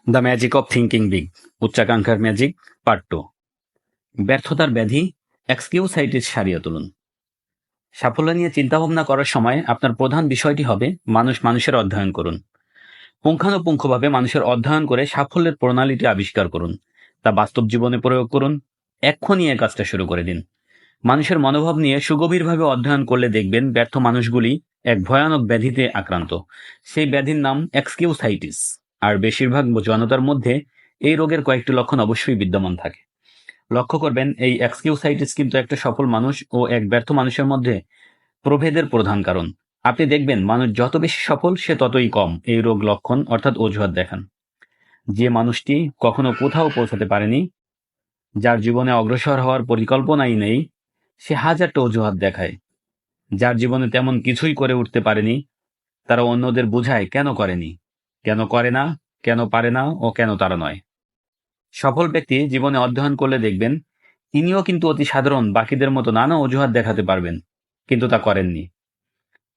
The magic of thinking big, উচ্চাকাঙ্ক্ষার magic, part 2। ব্যর্থতার ব্যাধি, এক্সকিউসাইটিস সারিয়ে তুলুন। সাফল্য নিয়ে চিন্তাভাবনা করার সময় আপনার প্রধান বিষয়টি হবে মানুষের অধ্যয়ন করুন। পুঙ্খানুপুঙ্খভাবে মানুষের অধ্যয়ন করে সাফল্যের প্রণালীটি আবিষ্কার করুন, তা বাস্তব জীবনে প্রয়োগ করুন। এক্ষুনি এই কাজটা শুরু করে দিন। মানুষের মনোভাব নিয়ে সুগভীরভাবে অধ্যয়ন করলে দেখবেন ব্যর্থ মানুষগুলি এক ভয়ানক ব্যাধিতে আক্রান্ত। সেই ব্যাধির নাম এক্সকিউসাইটিস। আর বেশিরভাগ জনতার মধ্যে এই রোগের কয়েকটি লক্ষণ অবশ্যই বিদ্যমান থাকে। লক্ষ্য করবেন, এই এক্সকিউসাইটিস কিন্তু একটা সফল মানুষ ও এক ব্যর্থ মানুষের মধ্যে প্রভেদের প্রধান কারণ। আপনি দেখবেন মানুষ যত বেশি সফল সে ততই কম এই রোগ লক্ষণ অর্থাৎ অজুহাত দেখান। যে মানুষটি কখনো কোথাও পৌঁছাতে পারেনি, যার জীবনে অগ্রসর হওয়ার পরিকল্পনাই নেই, সে হাজারটা অজুহাত দেখায়। যার জীবনে তেমন কিছুই করে উঠতে পারেনি, তারা অন্যদের বোঝায় কেন করেনি, কেন করে না, কেন পারে না ও কেন তারা নয়। সফল ব্যক্তি জীবনে অধ্যয়ন করলে দেখবেন তিনিও কিন্তু অতি সাধারণ বাকিদের মতো নানা অজুহাত দেখাতে পারবেন, কিন্তু তা করেননি।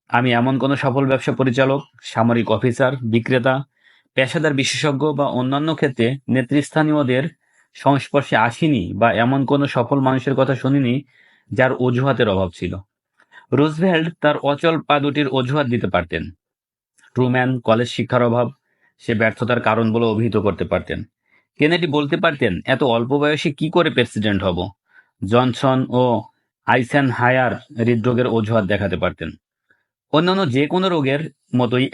আমি এমন কোনো সফল ব্যবসা পরিচালক, সামরিক অফিসার, বিক্রেতা, পেশাদার বিশেষজ্ঞ বা অন্যান্য ক্ষেত্রে নেতৃস্থানীয়দের সংস্পর্শে আসিনি বা এমন কোনো সফল মানুষের কথা শুনিনি যার অজুহাতের অভাব ছিল। রুজভেল্ট তার অচল পা দুটির অজুহাত দিতে পারতেন। ট্রুম্যান কলেজ শিক্ষার অভাব সে ব্যর্থতার কারণ বলে অভিহিত করতে পারতেন। কেনেডি বলতে পারতেন এত অল্প বয়সে কি করে প্রেসিডেন্ট হব। জনসন ও আইসেনহায়ার হৃদরোগের অজুহাত দেখাতে পারতেন। অন্যান্য যে কোনো রোগের মতোই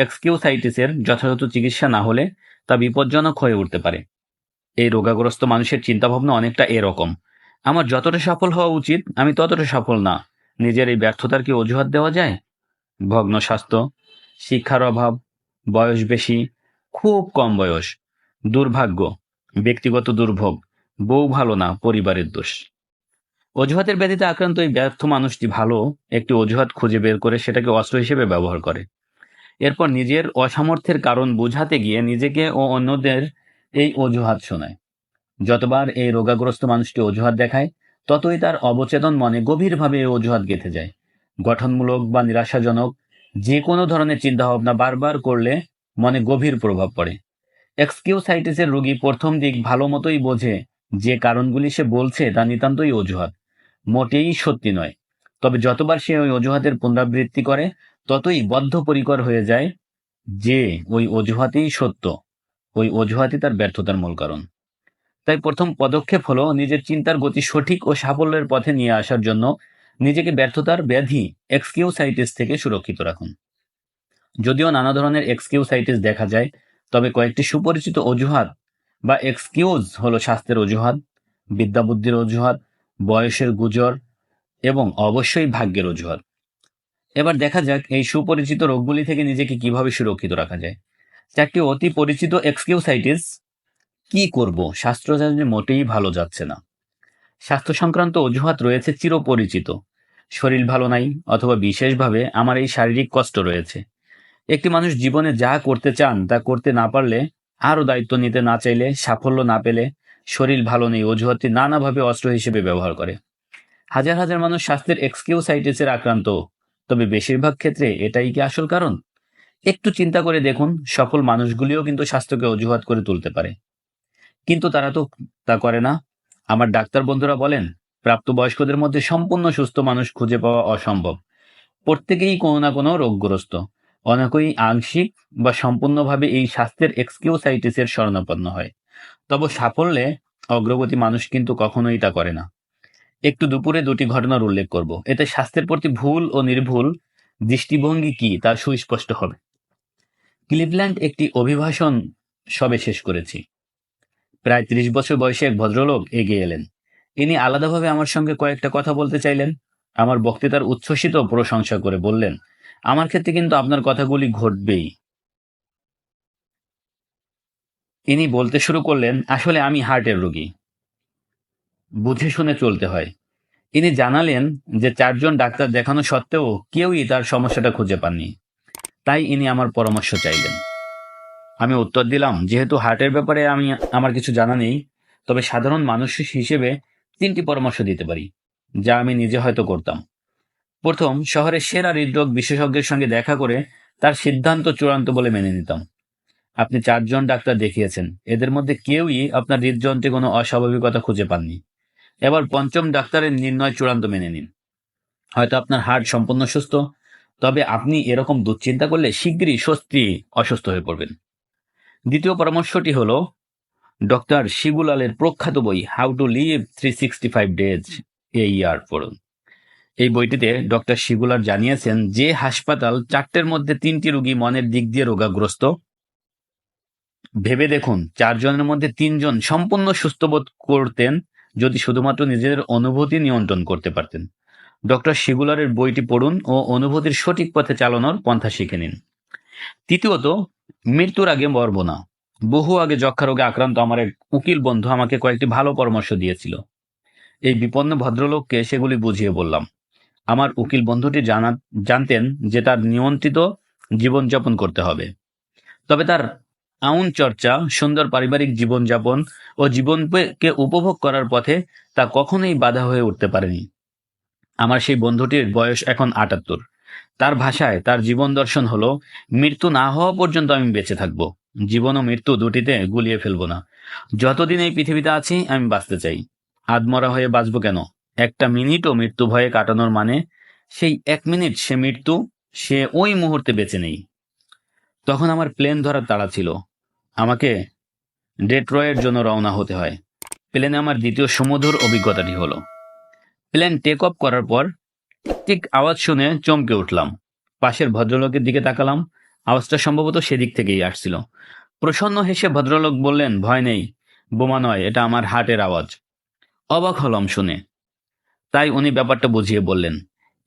এক্সকিউসাইটিসের যথাযথ চিকিৎসা না হলে তা বিপজ্জনক হয়ে উঠতে পারে। এই রোগাগ্রস্ত মানুষের চিন্তাভাবনা অনেকটা এরকম: আমার যতটা সফল হওয়া উচিত আমি ততটা সফল না। নিজের এই ব্যর্থতার কি অজুহাত দেওয়া যায়? ভগ্ন স্বাস্থ্য, শিক্ষার অভাব, বয়স বেশি, খুব কম বয়স, দুর্ভাগ্য, ব্যক্তিগত দুর্ভোগ, বউ ভালো না, পরিবারের দোষ। অজুহাতের ব্যাধিতে আক্রান্ত এই ব্যর্থ মানুষটি ভালো একটি অজুহাত খুঁজে বের করে সেটাকে অস্ত্র হিসেবে ব্যবহার করে। এরপর নিজের অসামর্থ্যের কারণ বোঝাতে গিয়ে নিজেকে ও অন্যদের এই অজুহাত শোনায়। যতবার এই রোগাগ্রস্ত মানুষটি অজুহাত দেখায়, ততই তার অবচেতন মনে গভীরভাবে এই অজুহাত গেঁথে যায়। গঠনমূলক বা নিরাশাজনক যে কোনো ধরনের চিন্তাভাবনা বারবার করলে মনে গভীর প্রভাব পড়ে। এক্সকিউসাইটিসের রোগী প্রথম দিক ভালো মতোই বোঝে যে কারণগুলি সে বলছে তা নিতান্তই অজুহাত, মোটেই সত্যি নয়। তবে যতবার সে ওই অজুহাতের পুনরাবৃত্তি করে, ততই বদ্ধপরিকর হয়ে যায় যে ওই অজুহাতেই সত্য, ওই অজুহাতই তার ব্যর্থতার মূল কারণ। তাই প্রথম পদক্ষেপ হলো নিজের চিন্তার গতি সঠিক ও সাফল্যের পথে নিয়ে আসার জন্য নিজেকে ব্যর্থতার ব্যাধি এক্সকিউসাইটিস থেকে সুরক্ষিত রাখুন। যদিও নানা ধরনের এক্সকিউসাইটিস দেখা যায়, তবে কয়েকটি সুপরিচিত অজুহাত বা এক্সকিউজ হলো স্বাস্থ্যের অজুহাত, বিদ্যাবুদ্ধির অজুহাত, বয়সের গুজর এবং অবশ্যই ভাগ্যের অজুহাত। এবার দেখা যাক এই সুপরিচিত রোগগুলি থেকে নিজেকে কিভাবে সুরক্ষিত রাখা যায়। চারটি অতি পরিচিত এক্সকিউসাইটিস। কি করব, স্বাস্থ্য মোটেই ভালো যাচ্ছে না। স্বাস্থ্য সংক্রান্ত অজুহাত রয়েছে চিরপরিচিত: শরীর ভালো নাই, অথবা বিশেষভাবে আমার এই শারীরিক কষ্ট রয়েছে। একটি মানুষ জীবনে যা করতে চান তা করতে না পারলে, আরও দায়িত্ব নিতে না চাইলে, সাফল্য না পেলে শরীর ভালো নেই অজুহাতটি নানাভাবে অস্ত্র হিসেবে ব্যবহার করে। হাজার হাজার মানুষ স্বাস্থ্যের এক্সকিউসাইটিসের আক্রান্ত, তবে বেশিরভাগ ক্ষেত্রে এটাই কি আসল কারণ? একটু চিন্তা করে দেখুন, সফল মানুষগুলিও কিন্তু স্বাস্থ্যকে অজুহাত করে তুলতে পারে, কিন্তু তারা তো তা করে না। আমার ডাক্তার বন্ধুরা বলেন, প্রাপ্তবয়স্কদের মধ্যে সম্পূর্ণ সুস্থ মানুষ খুঁজে পাওয়া অসম্ভব। প্রত্যেকেই কোনো না কোনো রোগগ্রস্ত, অনেকেই আংশিক বা সম্পূর্ণভাবে এই স্বাস্থ্যের এক্সকিউসাইটিসের শরণাপন্ন হয়। তবে সাফল্যে অগ্রগতি মানুষ কিন্তু কখনোই তা করে না। একটু দুপুরে দুটি ঘটনার উল্লেখ করব, এতে স্বাস্থ্যের প্রতি ভুল ও নির্ভুল দৃষ্টিভঙ্গি কি তা সুস্পষ্ট হবে। ক্লিভল্যান্ড একটি অভিভাষণ সবে শেষ করেছি। প্রায় ৩০ বছর বয়সী এক ভদ্রলোক এগিয়ে এলেন। ইনি আলাদাভাবে আমার সঙ্গে কয়েকটা কথা বলতে চাইলেন। আমার বক্তৃতার উচ্ছ্বসিত প্রশংসা করে বললেন, আমার ক্ষেত্রে কিন্তু আপনার কথাগুলি ঘটবেই। ইনি বলতে শুরু করলেন, আসলে আমি হার্টের রোগী, বুঝে শুনে চলতে হয়। ইনি জানালেন যে ৪ জন ডাক্তার দেখানো সত্ত্বেও কেউই তার সমস্যাটা খুঁজে পাননি। তাই ইনি আমার পরামর্শ চাইলেন। আমি উত্তর দিলাম, যেহেতু হার্টের ব্যাপারে আমার কিছু জানা নেই, তবে সাধারণ মানুষ হিসেবে ৩টি পরামর্শ দিতে পারি, যা আমি নিজে হয়তো করতাম। প্রথম, শহরের সেরা হৃদরোগ বিশেষজ্ঞের সঙ্গে দেখা করে তার সিদ্ধান্ত চূড়ান্ত বলে মেনে নিতাম। আপনি 4 জন ডাক্তার দেখিয়েছেন, এদের মধ্যে কেউই আপনার হৃদযন্ত্রে কোনো অস্বাভাবিকতা খুঁজে পাননি। এবার 5ম ডাক্তারের নির্ণয় চূড়ান্ত মেনে নিন। হয়তো আপনার হার্ট সম্পূর্ণ সুস্থ, তবে আপনি এরকম দুশ্চিন্তা করলে শিগগিরই অসুস্থ হয়ে পড়বেন। দ্বিতীয় পরামর্শটি হলো ডক্টর শিবুলালের প্রখ্যাত বই হাউ টু লিভ 365 ডেজ এ ইয়ার পড়ুন। এই বইটিতে ডক্টর শিগুলার জানিয়েছেন যে হাসপাতাল 4টের মধ্যে 3টি রোগী মনের দিক দিয়ে রোগাগ্রস্ত, ভেবে দেখুন 4 জনের মধ্যে 3 জন সম্পূর্ণ সুস্থ বোধ করতেন যদি শুধুমাত্র নিজেদের অনুভূতি নিয়ন্ত্রণ করতে পারতেন। ডক্টর শিগুলারের বইটি পড়ুন ও অনুভূতির সঠিক পথে চালানোর পন্থা শিখে নিন। তৃতীয়ত, মৃত্যুর আগে মরব না। বহু আগে যক্ষা রোগে আক্রান্ত আমার এক উকিল বন্ধু আমাকে কয়েকটি ভালো পরামর্শ দিয়েছিল। এই বিপন্ন ভদ্রলোককে সেগুলি বুঝিয়ে বললাম। আমার উকিল বন্ধুটি জানতেন যে তার নিয়ন্ত্রিত জীবনযাপন করতে হবে, তবে তার আউন চর্চা, সুন্দর পারিবারিক জীবনযাপন ও জীবনকে উপভোগ করার পথে তা কখনোই বাধা হয়ে উঠতে পারেনি। আমার সেই বন্ধুটির বয়স এখন 78। তার ভাষায় তার জীবন দর্শন হলো, মৃত্যু না হওয়া পর্যন্ত আমি বেঁচে থাকব, জীবন ও মৃত্যু দুটিতে গুলিয়ে ফেলবো না। যতদিন এই পৃথিবীতে আছি আমি বাঁচতে চাই। আধমরা হয়ে বাঁচবো কেন? একটা মিনিটও মৃত্যু ভয়ে কাটানোর মানে সেই 1 মিনিট সে ওই মুহূর্তে বেঁচে নেই। তখন আমার প্লেন ধরার তাড়া ছিল। আমাকে ডেট্রয়ের জন্য রওনা হতে হয়। প্লেনে আমার দ্বিতীয় সুমধুর অভিজ্ঞতাটি হলো, প্লেন টেক অফ করার পর ঠিক আওয়াজ শুনে চমকে উঠলাম। পাশের ভদ্রলোকের দিকে তাকালাম, আওয়াজটা সম্ভবত সেদিক থেকেই আসছিল। প্রসন্ন হেসে ভদ্রলোক বললেন, ভয় নেই, বোমা নয়, এটা আমার হার্টের আওয়াজ। অবাক হলাম শুনে। তাই উনি ব্যাপারটা বুঝিয়ে বললেন,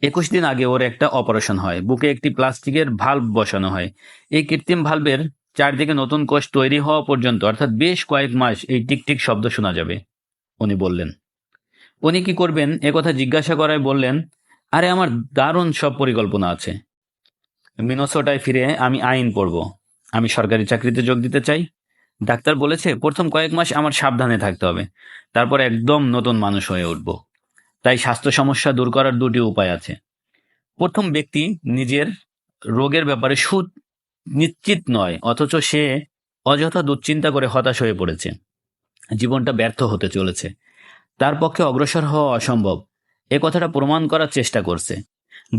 21 দিন আগে ওর একটা অপারেশন হয়, বুকে একটি প্লাস্টিকের ভাল্ব বসানো হয়। এই কৃত্রিম ভাল্বের চারদিকে নতুন কোষ তৈরি হওয়া পর্যন্ত, অর্থাৎ বেশ কয়েক মাস এই টিকটিক শব্দ শোনা যাবে। উনি বললেন, উনি কি করবেন একথা জিজ্ঞাসা করায় বললেন, আরে আমার দারুণ সব পরিকল্পনা আছে। মিনেসোটায় ফিরে আমি আইন পড়ব। আমি সরকারি চাকরিতে যোগ দিতে চাই। ডাক্তার বলেছে প্রথম কয়েক মাস আমার সাবধানে থাকতে হবে, তারপর একদম নতুন মানুষ হয়ে উঠব। তাই স্বাস্থ্য সমস্যা দূর করার 2টি উপায় আছে। প্রথম ব্যক্তি নিজের রোগের ব্যাপারে নিশ্চিত নয়, অথচ সে অযথা দুশ্চিন্তা করে হতাশ হয়ে পড়েছে, জীবনটা ব্যর্থ হতে চলেছে, তার পক্ষে অগ্রসর হওয়া অসম্ভব, এ কথাটা প্রমাণ করার চেষ্টা করছে।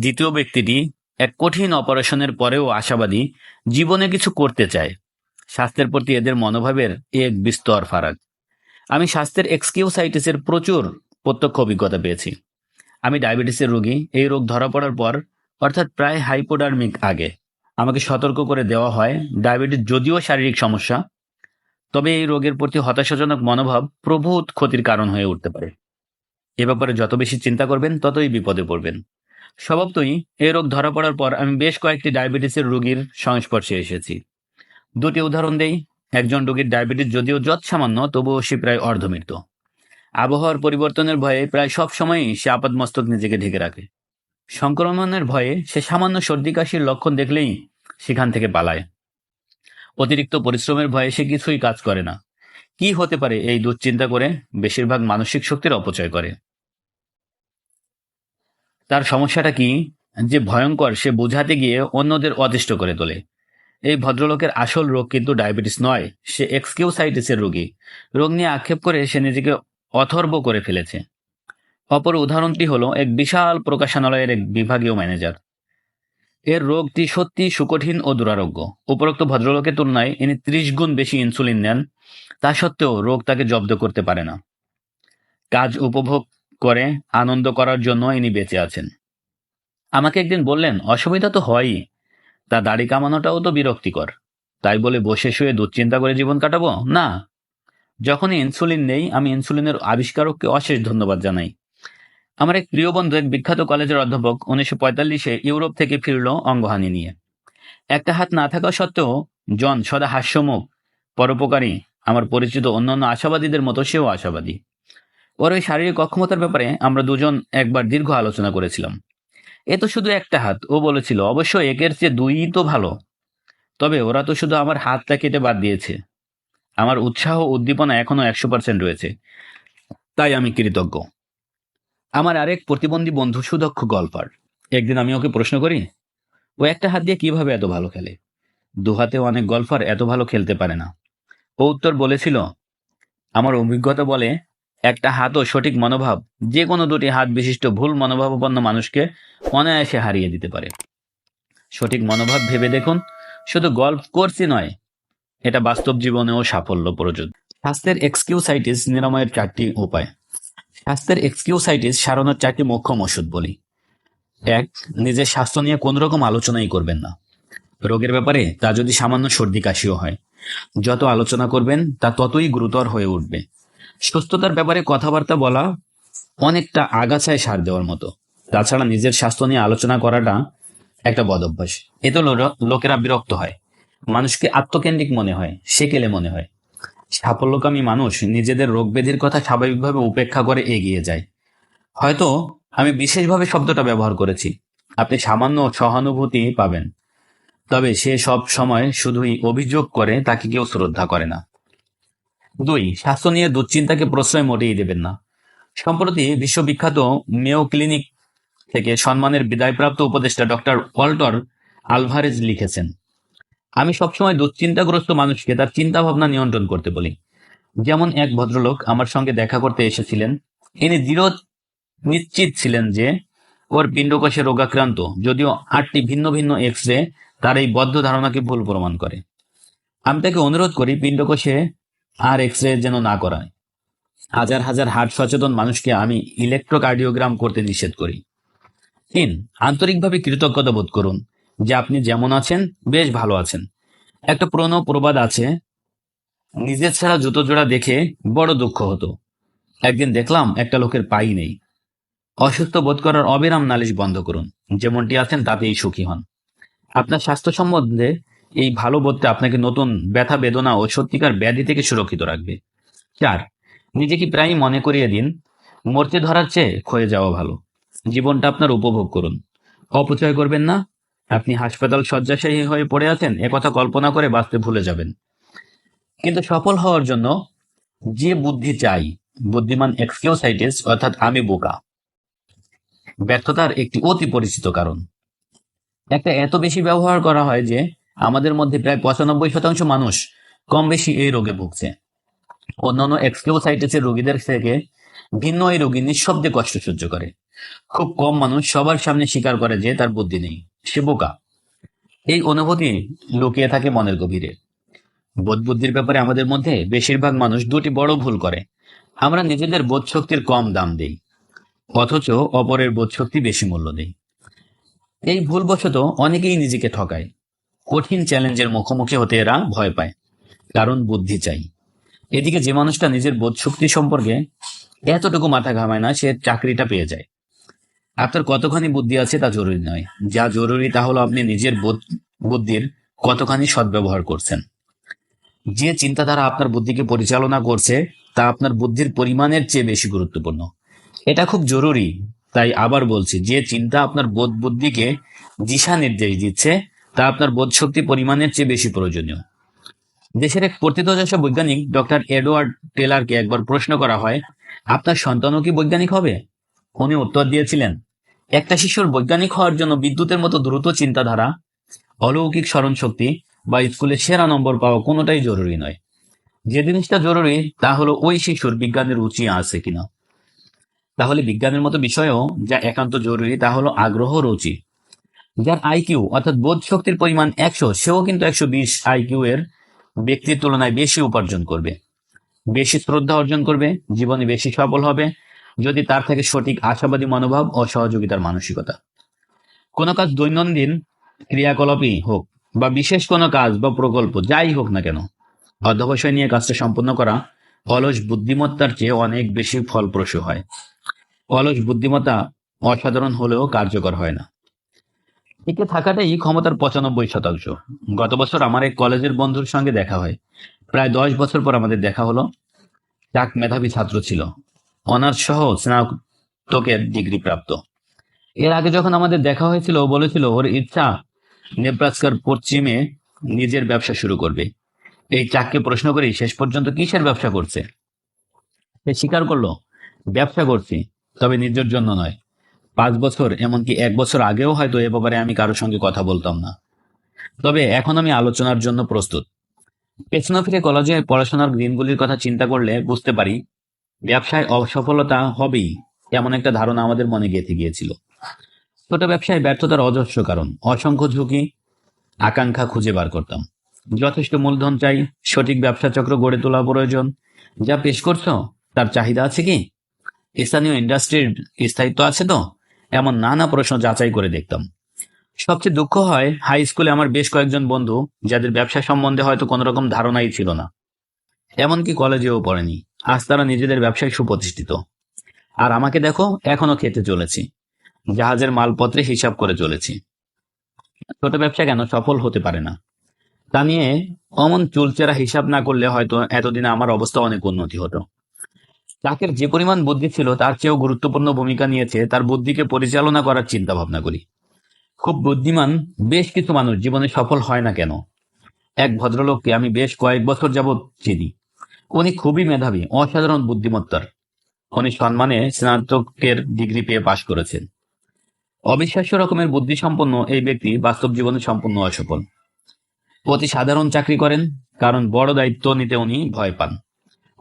দ্বিতীয় ব্যক্তিটি এক কঠিন অপারেশনের পরেও আশাবাদী, জীবনে কিছু করতে চায়। স্বাস্থ্যের প্রতি এদের মনোভাবের এক বিস্তর ফারাক। আমি স্বাস্থ্যের এক্সকিউসাইটিসের প্রচুর প্রত্যক্ষ অভিজ্ঞতা পেয়েছি। আমি ডায়াবেটিসের রোগী। এই রোগ ধরা পড়ার পর, অর্থাৎ প্রায় হাইপোডার্মিক আগে, আমাকে সতর্ক করে দেওয়া হয় ডায়াবেটিস যদিও শারীরিক সমস্যা, তবে এই রোগের প্রতি হতাশাজনক মনোভাব প্রভূত ক্ষতির কারণ হয়ে উঠতে পারে। এ ব্যাপারে যত বেশি চিন্তা করবেন ততই বিপদে পড়বেন। স্বভাবতই এই রোগ ধরা পড়ার পর আমি বেশ কয়েকটি ডায়াবেটিসের রোগীর সংস্পর্শে এসেছি। 2টি উদাহরণ দেই। একজন রোগীর ডায়াবেটিস যদিও যৎসামান্য, তবুও সে প্রায় অর্ধমৃত। আবহাওয়ার পরিবর্তনের ভয়ে প্রায় সব সময়ই সে আপাদমস্তক নিজেকে ঢেকে রাখে। সংক্রমণের ভয়ে সে সামান্য সর্দি কাশির লক্ষণ দেখলেই সেখান থেকে পালায়। অতিরিক্ত পরিশ্রমের ভয়ে সে কিছুই কাজ করে না। কি হতে পারে এই দুশ্চিন্তা করে বেশিরভাগ মানসিক শক্তির অপচয় করে। তার সমস্যাটা কি যে ভয়ঙ্কর সে বোঝাতে গিয়ে অন্যদের অতিষ্ঠ করে তোলে। এই ভদ্রলোকের আসল রোগ কিন্তু ডায়াবেটিস নয়, সে এক্সকিউসাইটিসের রোগী। রোগ নিয়ে আক্ষেপ করে সে নিজেকে অথর্ব করে ফেলেছে। অপর উদাহরণটি হলো এক বিশাল প্রকাশনালয়ের এক বিভাগীয় ম্যানেজার। এর রোগটি সত্যি সুকঠিন ও দুরারোগ্য। উপরোক্ত ভদ্রলোকের তুলনায় ইনি 30 গুণ বেশি ইনসুলিন নেন, তা সত্ত্বেও রোগ তাকে জব্দ করতে পারে না। কাজ উপভোগ করে আনন্দ করার জন্য ইনি বেঁচে আছেন। আমাকে একদিন বললেন, অসুবিধা তো হয়ই, তা দাড়ি কামানোটাও তো বিরক্তিকর। তাই বলে বসে শুয়ে দুশ্চিন্তা করে জীবন কাটাবো না। যখনই ইনসুলিন নেই, আমি ইনসুলিনের আবিষ্কারককে অশেষ ধন্যবাদ জানাই। আমার এক প্রিয় বন্ধু, এক বিখ্যাত কলেজের অধ্যাপক, 1945-এ ইউরোপ থেকে ফিরল অঙ্গহানি নিয়ে। একটা হাত না থাকা সত্ত্বেও জন সদা হাস্যমুখ, পরোপকারী। আমার পরিচিত অন্যান্য আশাবাদীদের মতো সেও আশাবাদী। ওর ওই শারীরিক অক্ষমতার ব্যাপারে আমরা দুজন একবার দীর্ঘ আলোচনা করেছিলাম। এ তো শুধু একটা হাত, ও বলেছিল, অবশ্য একের চেয়ে 2ই তো ভালো। তবে ওরা তো শুধু আমার হাতটা কেটে বাদ দিয়েছে। আমার উৎসাহ উদ্দীপনা এখনো 100% রয়েছে, তাই আমি কৃতজ্ঞ। আমার আরেক প্রতিবন্ধী বন্ধু সুদক্ষ গল্ফার। একদিন আমি ওকে প্রশ্ন করি, ও একটা হাত দিয়ে কিভাবে এত ভালো খেলে। দুহাতেও অনেক গলফার এত ভালো খেলতে পারে না। ও উত্তর বলেছিল, আমার অভিজ্ঞতা বলে একটা হাত ও সঠিক মনোভাব যে কোনো দুটি হাত বিশিষ্ট ভুল মনোভাবাপন্ন মানুষকে অনায়াসে হারিয়ে দিতে পারে। সঠিক মনোভাব ভেবে দেখুন, শুধু গল্ফ কোর্সই নয়, এটা বাস্তব জীবনেও সাফল্য প্রযোজ্য। স্বাস্থ্যের এক্সকিউসাইটিস নিরাময়ের 4টি উপায়। স্বাস্থ্যের এক্সকিউসাইটিস সারানোর 4টি মোক্ষম ওষুধ বলি। 1. নিজের স্বাস্থ্য নিয়ে কোন রকম আলোচনাই করবেন না। রোগের ব্যাপারে তা যদি সামান্য সর্দি কাশিও হয়, যত আলোচনা করবেন তা ততই গুরুতর হয়ে উঠবে। সুস্থতার ব্যাপারে কথাবার্তা বলা অনেকটা আগাছায় সার দেওয়ার মতো। তাছাড়া নিজের স্বাস্থ্য নিয়ে আলোচনা করাটা একটা বদ অভ্যাস। এতে লোকেরা বিরক্ত হয়, মানুষকে আত্মকেন্দ্রিক মনে হয়, সেকেলে মনে হয়। সাফল্যকামী মানুষ নিজেদের রোগ ব্যাধির কথা স্বাভাবিকভাবে উপেক্ষা করে এগিয়ে যায়। হয়তো আমি বিশেষভাবে শব্দটা ব্যবহার করেছি, আপনি সামান্য সহানুভূতি পাবেন, তবে সে সব সময় শুধুই অভিযোগ করে, তাকে কেউ শ্রদ্ধা করে না। 2. স্বাস্থ্য নিয়ে দুশ্চিন্তাকে প্রশ্রয় মোটেই দেবেন না। সম্প্রতি বিশ্ববিখ্যাত মেও ক্লিনিক থেকে সম্মানের বিদায়প্রাপ্ত উপদেষ্টা ডক্টর ওয়াল্টার আলভারেজ লিখেছেন, আমি সবসময় দুশ্চিন্তাগ্রস্ত মানুষকে তার চিন্তা ভাবনা নিয়ন্ত্রণ করতে বলি। যেমন এক ভদ্রলোক আমার সঙ্গে দেখা করতে এসেছিলেন। ইনি দৃঢ় নিশ্চিত ছিলেন যে ওর পিণ্ডকোষে রোগাক্রান্ত, যদিও 8টি ভিন্ন ভিন্ন এক্স রে তার এই বদ্ধ ধারণাকে ভুল প্রমাণ করে। আমি তাকে অনুরোধ করি পিণ্ডকোষে আর এক্স রে যেন না করায়। হাজার হাজার হার্ট সচেতন মানুষকে আমি ইলেকট্রোকার্ডিওগ্রাম করতে নিষেধ করি। 3. আন্তরিকভাবে কৃতজ্ঞতা বোধ করুন যে আপনি যেমন আছেন বেশ ভালো আছেন। একটা পুরনো প্রবাদ আছে, নিজের ছাড়া জুতো জোড়া দেখে বড় দুঃখ হতো, একদিন দেখলাম একটা লোকের পাই নেই। অসুস্থ বোধ করার অবিরাম নালিশ বন্ধ করুন, যেমনটি আছেন তাতেই সুখী হন। আপনার স্বাস্থ্য সম্বন্ধে এই ভালো বোধটা আপনাকে নতুন ব্যথা বেদনা ও সত্যিকার ব্যাধি থেকে সুরক্ষিত রাখবে। 4. নিজেকে প্রায়ই মনে করিয়ে দিন, মরতে ধরার চেয়ে ক্ষয়ে যাওয়া ভালো। জীবনটা আপনার উপভোগ করুন, অপচয় করবেন না। আপনি হাসপাতাল শয্যাশায়ী হয়ে পড়ে আছেন, একথা কল্পনা করে বাঁচতে ভুলে যাবেন। কিন্তু সফল হওয়ার জন্য যে বুদ্ধি চাই, বুদ্ধিমান এক্সকিউসাইটিস অর্থাৎ আমি বোকা, ব্যর্থতার একটি অতি পরিচিত কারণ। একটা এত বেশি ব্যবহার করা হয় যে আমাদের মধ্যে প্রায় 95% মানুষ কম বেশি এই রোগে ভুগছে। অন্যান্য এক্সকিউসাইটিসের রোগীদের থেকে ভিন্ন এই রোগী নিঃশব্দে কষ্ট সহ্য করে। খুব কম মানুষ সবার সামনে স্বীকার করে যে তার বুদ্ধি নেই, সে বোকা। এই অনুভূতি লুকিয়ে থাকে মনের গভীরে। বোধ বুদ্ধির ব্যাপারে আমাদের মধ্যে বেশিরভাগ মানুষ 2টি বড় ভুল করে। আমরা নিজেদের বোধ শক্তির কম দাম দেই, অথচ অপরের বোধ শক্তি বেশি মূল্য দেই। এই ভুলবশত অনেকেই নিজেকে ঠকায়। কঠিন চ্যালেঞ্জের মুখোমুখি হতে এরা ভয় পায়, কারণ বুদ্ধি চাই। এদিকে যে মানুষটা নিজের বোধ শক্তি সম্পর্কে এতটুকু মাথা ঘামায় না, সে চাকরিটা পেয়ে যায়। আপনার কতখানি বুদ্ধি আছে তা জরুরি নয়, যা জরুরি তা হলো আপনি নিজের বুদ্ধির কতখানি সদ্ব্যবহার করছেন। যে চিন্তাধারা আপনার বুদ্ধিকে পরিচালনা করছে তা আপনার বুদ্ধির পরিমাণের চেয়ে বেশি গুরুত্বপূর্ণ। এটা খুব জরুরি। তাই আবার বলছি, যে চিন্তা আপনার বোধ বুদ্ধিকে দিশা নির্দেশ দিচ্ছে তা আপনার বোধ শক্তি পরিমাণের চেয়ে বেশি প্রয়োজনীয়। দেশের এক প্রথিতযশা বৈজ্ঞানিক ডক্টর এডওয়ার্ড টেলারকে একবার প্রশ্ন করা হয়, আপনার সন্তানও কি বৈজ্ঞানিক হবে? উনি উত্তর দিয়েছিলেন, একটা শিশুর বৈজ্ঞানিক হওয়ার জন্য বিদ্যুতের মতো দ্রুত চিন্তাধারা, অলৌকিক স্মরণ শক্তি বা স্কুলে সেরা নম্বর পাওয়া কোনোটাই জরুরি নয়। যে জিনিসটা জরুরি তা হলো ওই শিশুর বিজ্ঞানের রুচি আছে কিনা। তাহলে বিজ্ঞানের মতো বিষয়েও যা একান্ত জরুরি তা হলো আগ্রহ, রুচি। যার আইকিউ অর্থাৎ বোধ শক্তির পরিমাণ 100, সেও কিন্তু 120 আইকিউ এর ব্যক্তির তুলনায় বেশি উপার্জন করবে, বেশি শ্রদ্ধা অর্জন করবে, জীবনে বেশি সফল হবে, যদি তার থেকে সঠিক আশাবাদী মনোভাব ও সহযোগিতার মানসিকতা। কোনো কাজ দৈনন্দিন ক্রিয়াকলাপই হোক বা বিশেষ কোনো কাজ বা প্রকল্প যাই হোক না কেন, অধ্যবসায় নিয়ে কাজটা সম্পন্ন করা অলস বুদ্ধিমত্তার চেয়ে অনেক বেশি ফলপ্রসূ হয়। অলস বুদ্ধিমত্তা অসাধারণ হলেও কার্যকর হয় না। টিকে থাকাটাই ক্ষমতার 95%। গত বছর আমার এক কলেজের বন্ধুর সঙ্গে দেখা হয়। প্রায় 10 বছর পর আমাদের দেখা হলো। চাক মেধাবী ছাত্র ছিল, অনার্স সহ স্নাতকের ডিগ্রি প্রাপ্ত। এর আগে যখন আমাদের দেখা হয়েছিল, ও বলেছিল ওর ইচ্ছা নেব্রাস্কার পশ্চিমে নিজের ব্যবসা শুরু করবে। এই চাককে প্রশ্ন করি, শেষ পর্যন্ত কিসের ব্যবসা করছে? সে স্বীকার করলো, ব্যবসা করছি, তবে নিজের জন্য নয়। 5 বছর, এমনকি 1 বছর আগেও হয়তো এ ব্যাপারে আমি কারোর সঙ্গে কথা বলতাম না। তবে এখন আমি আলোচনার জন্য প্রস্তুত। পেছনে ফিরে কলেজে পড়াশোনার দিনগুলির কথা চিন্তা করলে বুঝতে পারি ব্যবসায় অসফলতা হবেই এমন একটা ধারণা আমাদের মনে গেঁথে গিয়েছিল। ছোট ব্যবসায় ব্যর্থতার অজস্র কারণ, অসংখ্য ঝুঁকি, আকাঙ্ক্ষা খুঁজে বার করতাম। যথেষ্ট মূলধন চাই, সঠিক ব্যবসা চক্র গড়ে তোলা প্রয়োজন, যা পেশ করছো তার চাহিদা আছে কি, স্থানীয় ইন্ডাস্ট্রির স্থায়িত্ব আছে তো, এমন নানা প্রশ্ন যাচাই করে দেখতাম। সবচেয়ে দুঃখ হয় হাই স্কুলে আমার বেশ কয়েকজন বন্ধু যাদের ব্যবসা সম্বন্ধে হয়তো কোনো রকম ধারণাই ছিল না, এমনকি কলেজেও পড়েনি, আজ তারা নিজেদের ব্যবসায় সুপ্রতিষ্ঠিত। আর আমাকে দেখো, এখনো খেতে চলেছি, জাহাজের মালপত্রে হিসাব করে চলেছি। ছোট ব্যবসা কেন সফল হতে পারে না তা নিয়ে অমন চুলচেরা হিসাব না করলে হয়তো এতদিনে আমার অবস্থা অনেক উন্নতি হতো। তাকের যে পরিমাণ বুদ্ধি ছিল তার চেয়েও গুরুত্বপূর্ণ ভূমিকা নিয়েছে তার বুদ্ধিকে পরিচালনা করার চিন্তা ভাবনা করি। খুব বুদ্ধিমান বেশ কিছু মানুষ জীবনে সফল হয় না কেন? এক ভদ্রলোককে আমি বেশ কয়েক বছর যাবৎ চিনি। উনি খুবই মেধাবী, অসাধারণ বুদ্ধিমত্তার। উনি সম্মানে স্নাতকের ডিগ্রি পেয়ে পাশ করেছেন। অবিশ্বাস্য রকমের বুদ্ধিসম্পন্ন এই ব্যক্তি বাস্তব জীবনে সম্পূর্ণ অসফল। অতি সাধারণ চাকরি করেন, কারণ বড় দায়িত্ব নিতে উনি ভয় পান।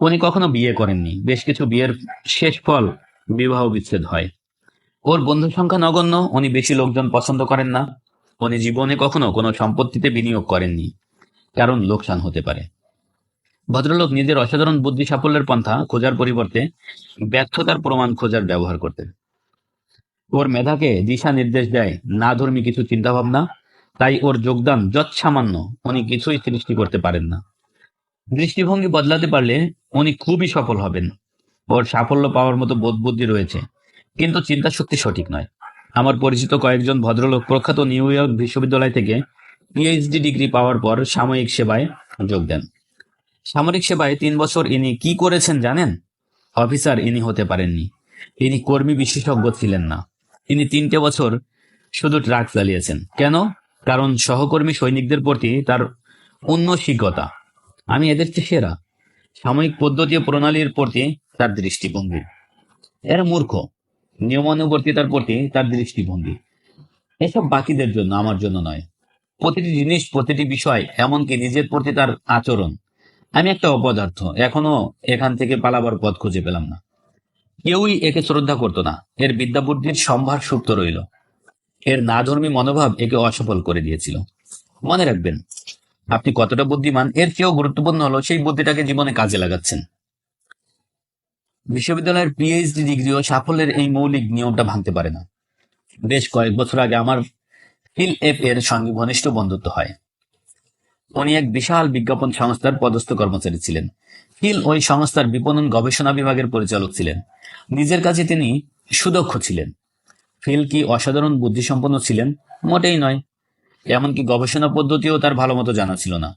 উনি কখনো বিয়ে করেননি, বেশ কিছু বিয়ের শেষ ফল বিবাহ বিচ্ছেদ হয়। ওর বন্ধু সংখ্যা নগণ্য, উনি বেশি লোকজন পছন্দ করেন না। উনি জীবনে কখনো কোনো সম্পত্তিতে বিনিয়োগ করেননি, কারণ লোকসান হতে পারে। ভদ্রলোক নিজের অসাধারণ বুদ্ধি সাফল্যের পন্থা খোঁজার পরিবর্তে ব্যর্থতার প্রমাণ খোঁজার ব্যবহার করতেন। ওর মেধাকে দিশা নির্দেশ দেয় না ধর্মী কিছু চিন্তাভাবনা, তাই ওর যোগদান যৎসামান্য, উনি কিছুই সৃষ্টি করতে পারেন না। দৃষ্টিভঙ্গি বদলাতে পারলে উনি খুবই সফল হবেন। ওর সাফল্য পাওয়ার মতো বোধ বুদ্ধি রয়েছে, কিন্তু চিন্তা শক্তি সঠিক নয়। আমার পরিচিত কয়েকজন ভদ্রলোক প্রখ্যাত নিউ ইয়র্ক বিশ্ববিদ্যালয় থেকে পিএইচডি ডিগ্রি পাওয়ার পর সাময়িক সেবায় যোগ দেন। সামরিক সেবায় 3 বছর ইনি কি করেছেন জানেন? অফিসার ইনি হতে পারেননি, ইনি কর্মী বিশেষজ্ঞ ছিলেন না। তিনি 3টে বছর শুধু ট্রাক চালিয়েছেন। কেন? কারণ সহকর্মী সৈনিকদের প্রতি তার উন্নসিকতা, আমি এদের চেয়ে সেরা, সাময়িক পদ্ধতি ও প্রণালীর প্রতি তার দৃষ্টিভঙ্গি। এরা মূর্খ, নিয়মানুবর্তিতার প্রতি তার দৃষ্টিভঙ্গি। এসব বাকিদের জন্য, আমার জন্য নয়। প্রতিটি জিনিস, প্রতিটি বিষয়, এমনকি নিজের প্রতি তার আচরণ। আমি একটা অপদার্থ, এখনো এখান থেকে পালাবার পথ খুঁজে পেলাম না। কেউই একে শ্রদ্ধা করতো না। এর বিদ্যা বুদ্ধির সম্ভার সুপ্ত রইল, এর নাধর্মী মনোভাব একে অসফল করে দিয়েছিল। মনে রাখবেন, আপনি কতটা বুদ্ধিমান এর চেয়েও গুরুত্বপূর্ণ হলো সেই বুদ্ধিটাকে জীবনে কাজে লাগাচ্ছেন। বিশ্ববিদ্যালয়ের পিএইচডি ডিগ্রিও সাফল্যের এই মৌলিক নিয়মটা ভাঙতে পারে না। বেশ কয়েক বছর আগে আমার ফিল এফ এর সঙ্গে ঘনিষ্ঠ বন্ধুত্ব হয়। উনি এক বিশাল বিজ্ঞাপন সংস্থার পদস্থ কর্মচারী ছিলেন। ফিল ওই সংস্থার বিপণন গবেষণা বিভাগের পরিচালক ছিলেন। নিজের কাছে তিনি সুদক্ষ ছিলেন। ফিল কি অসাধারণ বুদ্ধিসম্পন্ন ছিলেন? মোটেই নয়। এমনকি গবেষণা পদ্ধতিও তার ভালো মতো জানা ছিল না।